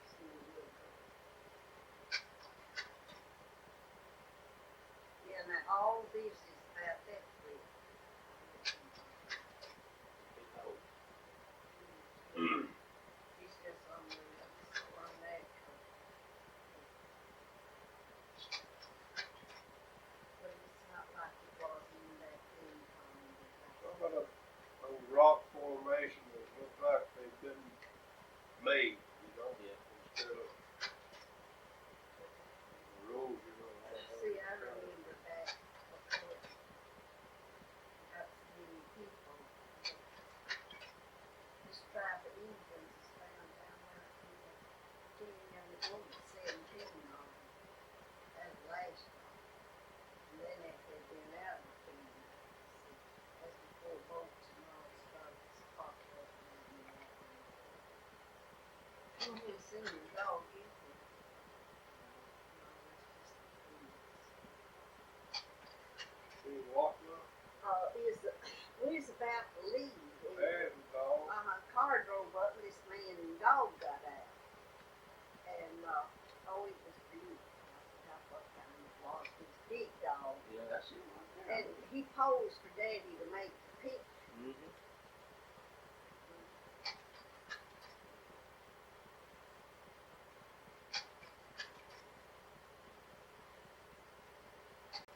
Yeah, now all this is about that trip. It's just unreal, it's so unnatural. But it's not like it was in that thing Some of those rock formation that look like they've been made, you know, Yeah. instead of erosion or See, I remember that before got so many people. This tribe of Indians is found down there in the 10 young woman, 17 of them, that last one. And then after they'd been out for 10 years, that's before boats and all started to pop up and everything. You haven't seen the dog either. No, that's just the Indians. being walked up. We was about to leave. There's a dog. Car drove up and this man and dog got out. And, it was beautiful. I forgot what kind it was. It was a big dog. Yeah, that's it right there. And he posed for Daddy to make the picture. Mm-hmm.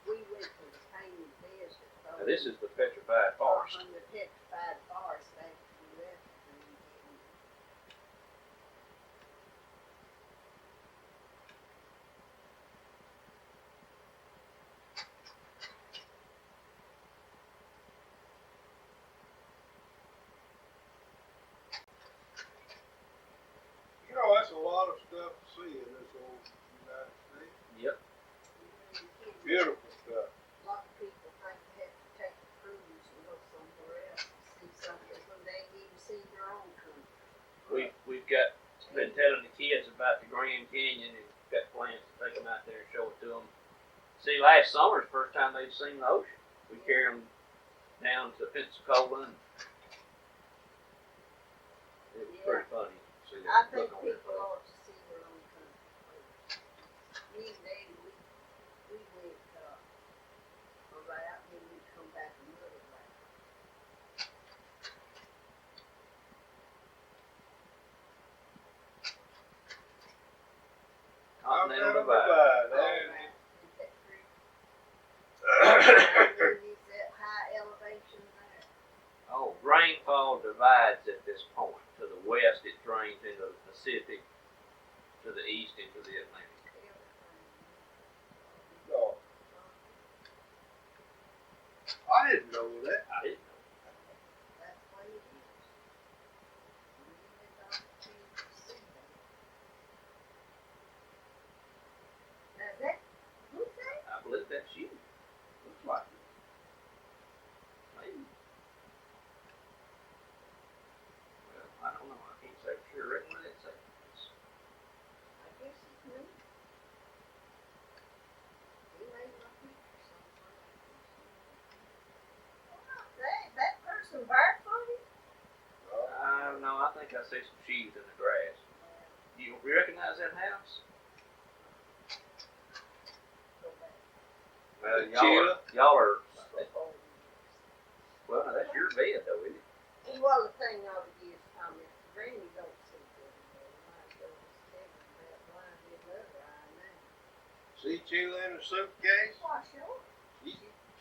We went to the Painted Desert. Now this is the petrified forest. The petrified forest after we left the Green Canyon. You know, that's a lot of stuff to see in this old United States. Yep. Beautiful stuff. A lot of people think they have to take a cruise and go somewhere else to see something when they ain't even seen their own country. We've got been telling the kids about the Grand Canyon and got plans to take them out there and show it to them. See, last summer's the first time they'd seen the ocean. We carried them down to Pensacola and it was pretty funny to see them I think look on their people face. ought to see their own country first. Me and Daddy, we went a route, and then we come back another route. Continental Divide. There it is. Is that true? And then is that high elevation there? Oh, rainfall divides at this point. To the west, it drains into the Pacific. didn't know that. I didn't know. That's the way it is. We live on the field to see that. Now that, who's that? I believe that's you. Looks like it. Maybe. Well, I don't know. I can't say for sure. Reckon what it says. I guess it's me. He made my picture somewhere. That person barefooted? No, I think I see some shoes in the grass. You recognize that house? Well, y'all are. Well, no, that's your bed, though, isn't it? Well, the thing of it is, Randy don't see good. Might go to Stephen that blind in the other eye now. See Sheila in the suitcase? Why, sure.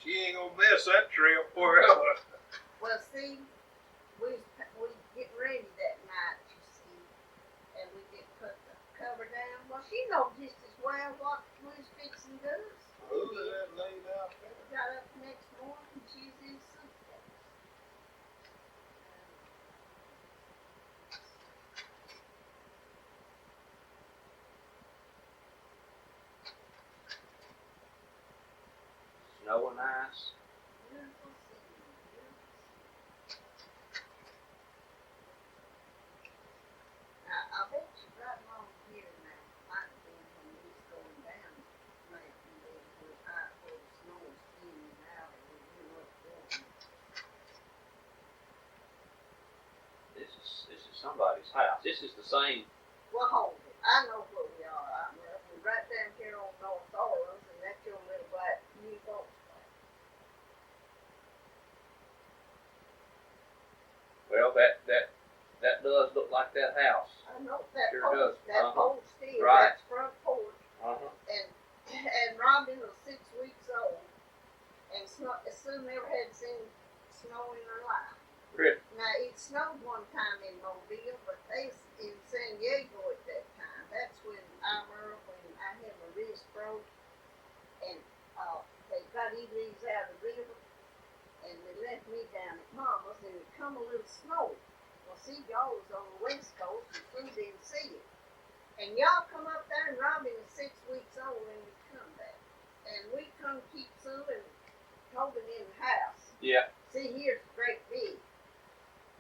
She ain't gonna miss that trip forever. Well, see, we getting ready that night, you see, and we did put the cover down. Well, she knows just as well what we was fixing to do. Who was that laid out there? Got up the next morning, she's in suitcase. Snow and ice. Beautiful city, beautiful city. Now, I bet you right along here now, might have been when we was going down, maybe where the snow was in and out, and we went up there. This is somebody's house. This is the same. Well, hold it. I know where we are. We're right down here on North Orleans, and that's your little black new boat. Well, that does look like that house. I know that Sure pole, does. that Uh-huh. pole still, Right. that's front porch, Uh-huh. and Robin was 6 weeks old, and Sue never had seen snow in her life. Really? Now, it snowed one time in Mobile, but they was in San Diego at that time. That's when I remember when I had my wrist broke, and they got Elise out of the river, and they left me down at Mama's, and it come a little snow. Well, see, y'all was on the West Coast, and Sue didn't see it. And y'all come up there, and Robin was 6 weeks old, and we come back. And we come keep Sue and Tobin in the house. Yeah. See, here's great big.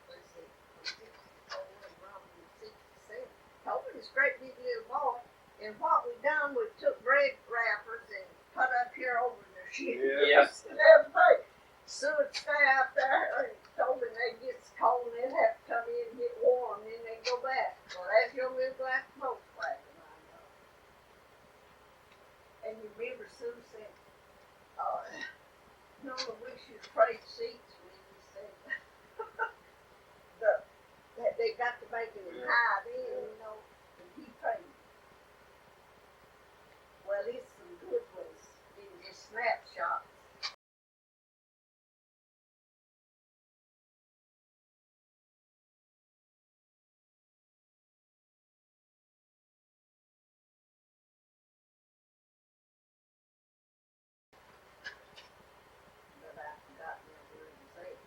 Let's see, I'm 64 and Robin was 67. Tobin is a great big little boy. And what we done, we took bread wrappers and put up here over their shoes. Yes. And everything. Sue would stay out there and Tobin, they get cold and they'd have to come in and get warm, and then they'd go back. Well, that's your little black Volkswagen, I know. And you remember Sue said, no, we should trade seats when you said that they got to make it high then, you know, and he traded. Well, it's some good ones in this snapshot. But I forgot where it was at.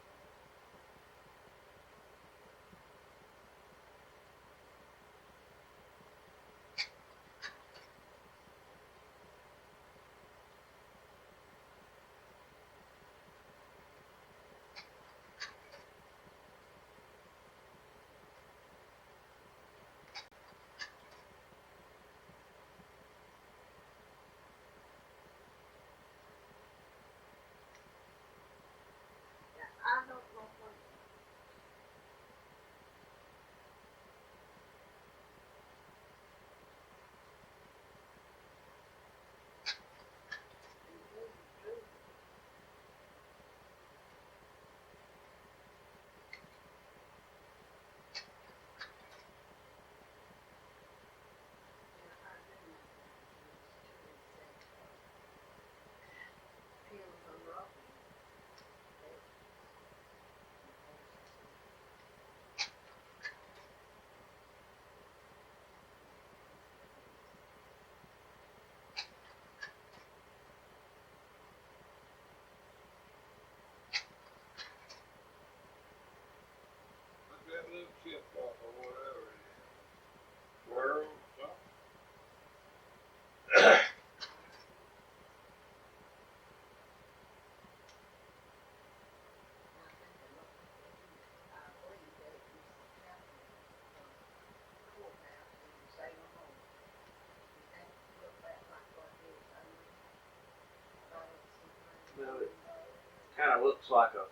kinda looks like a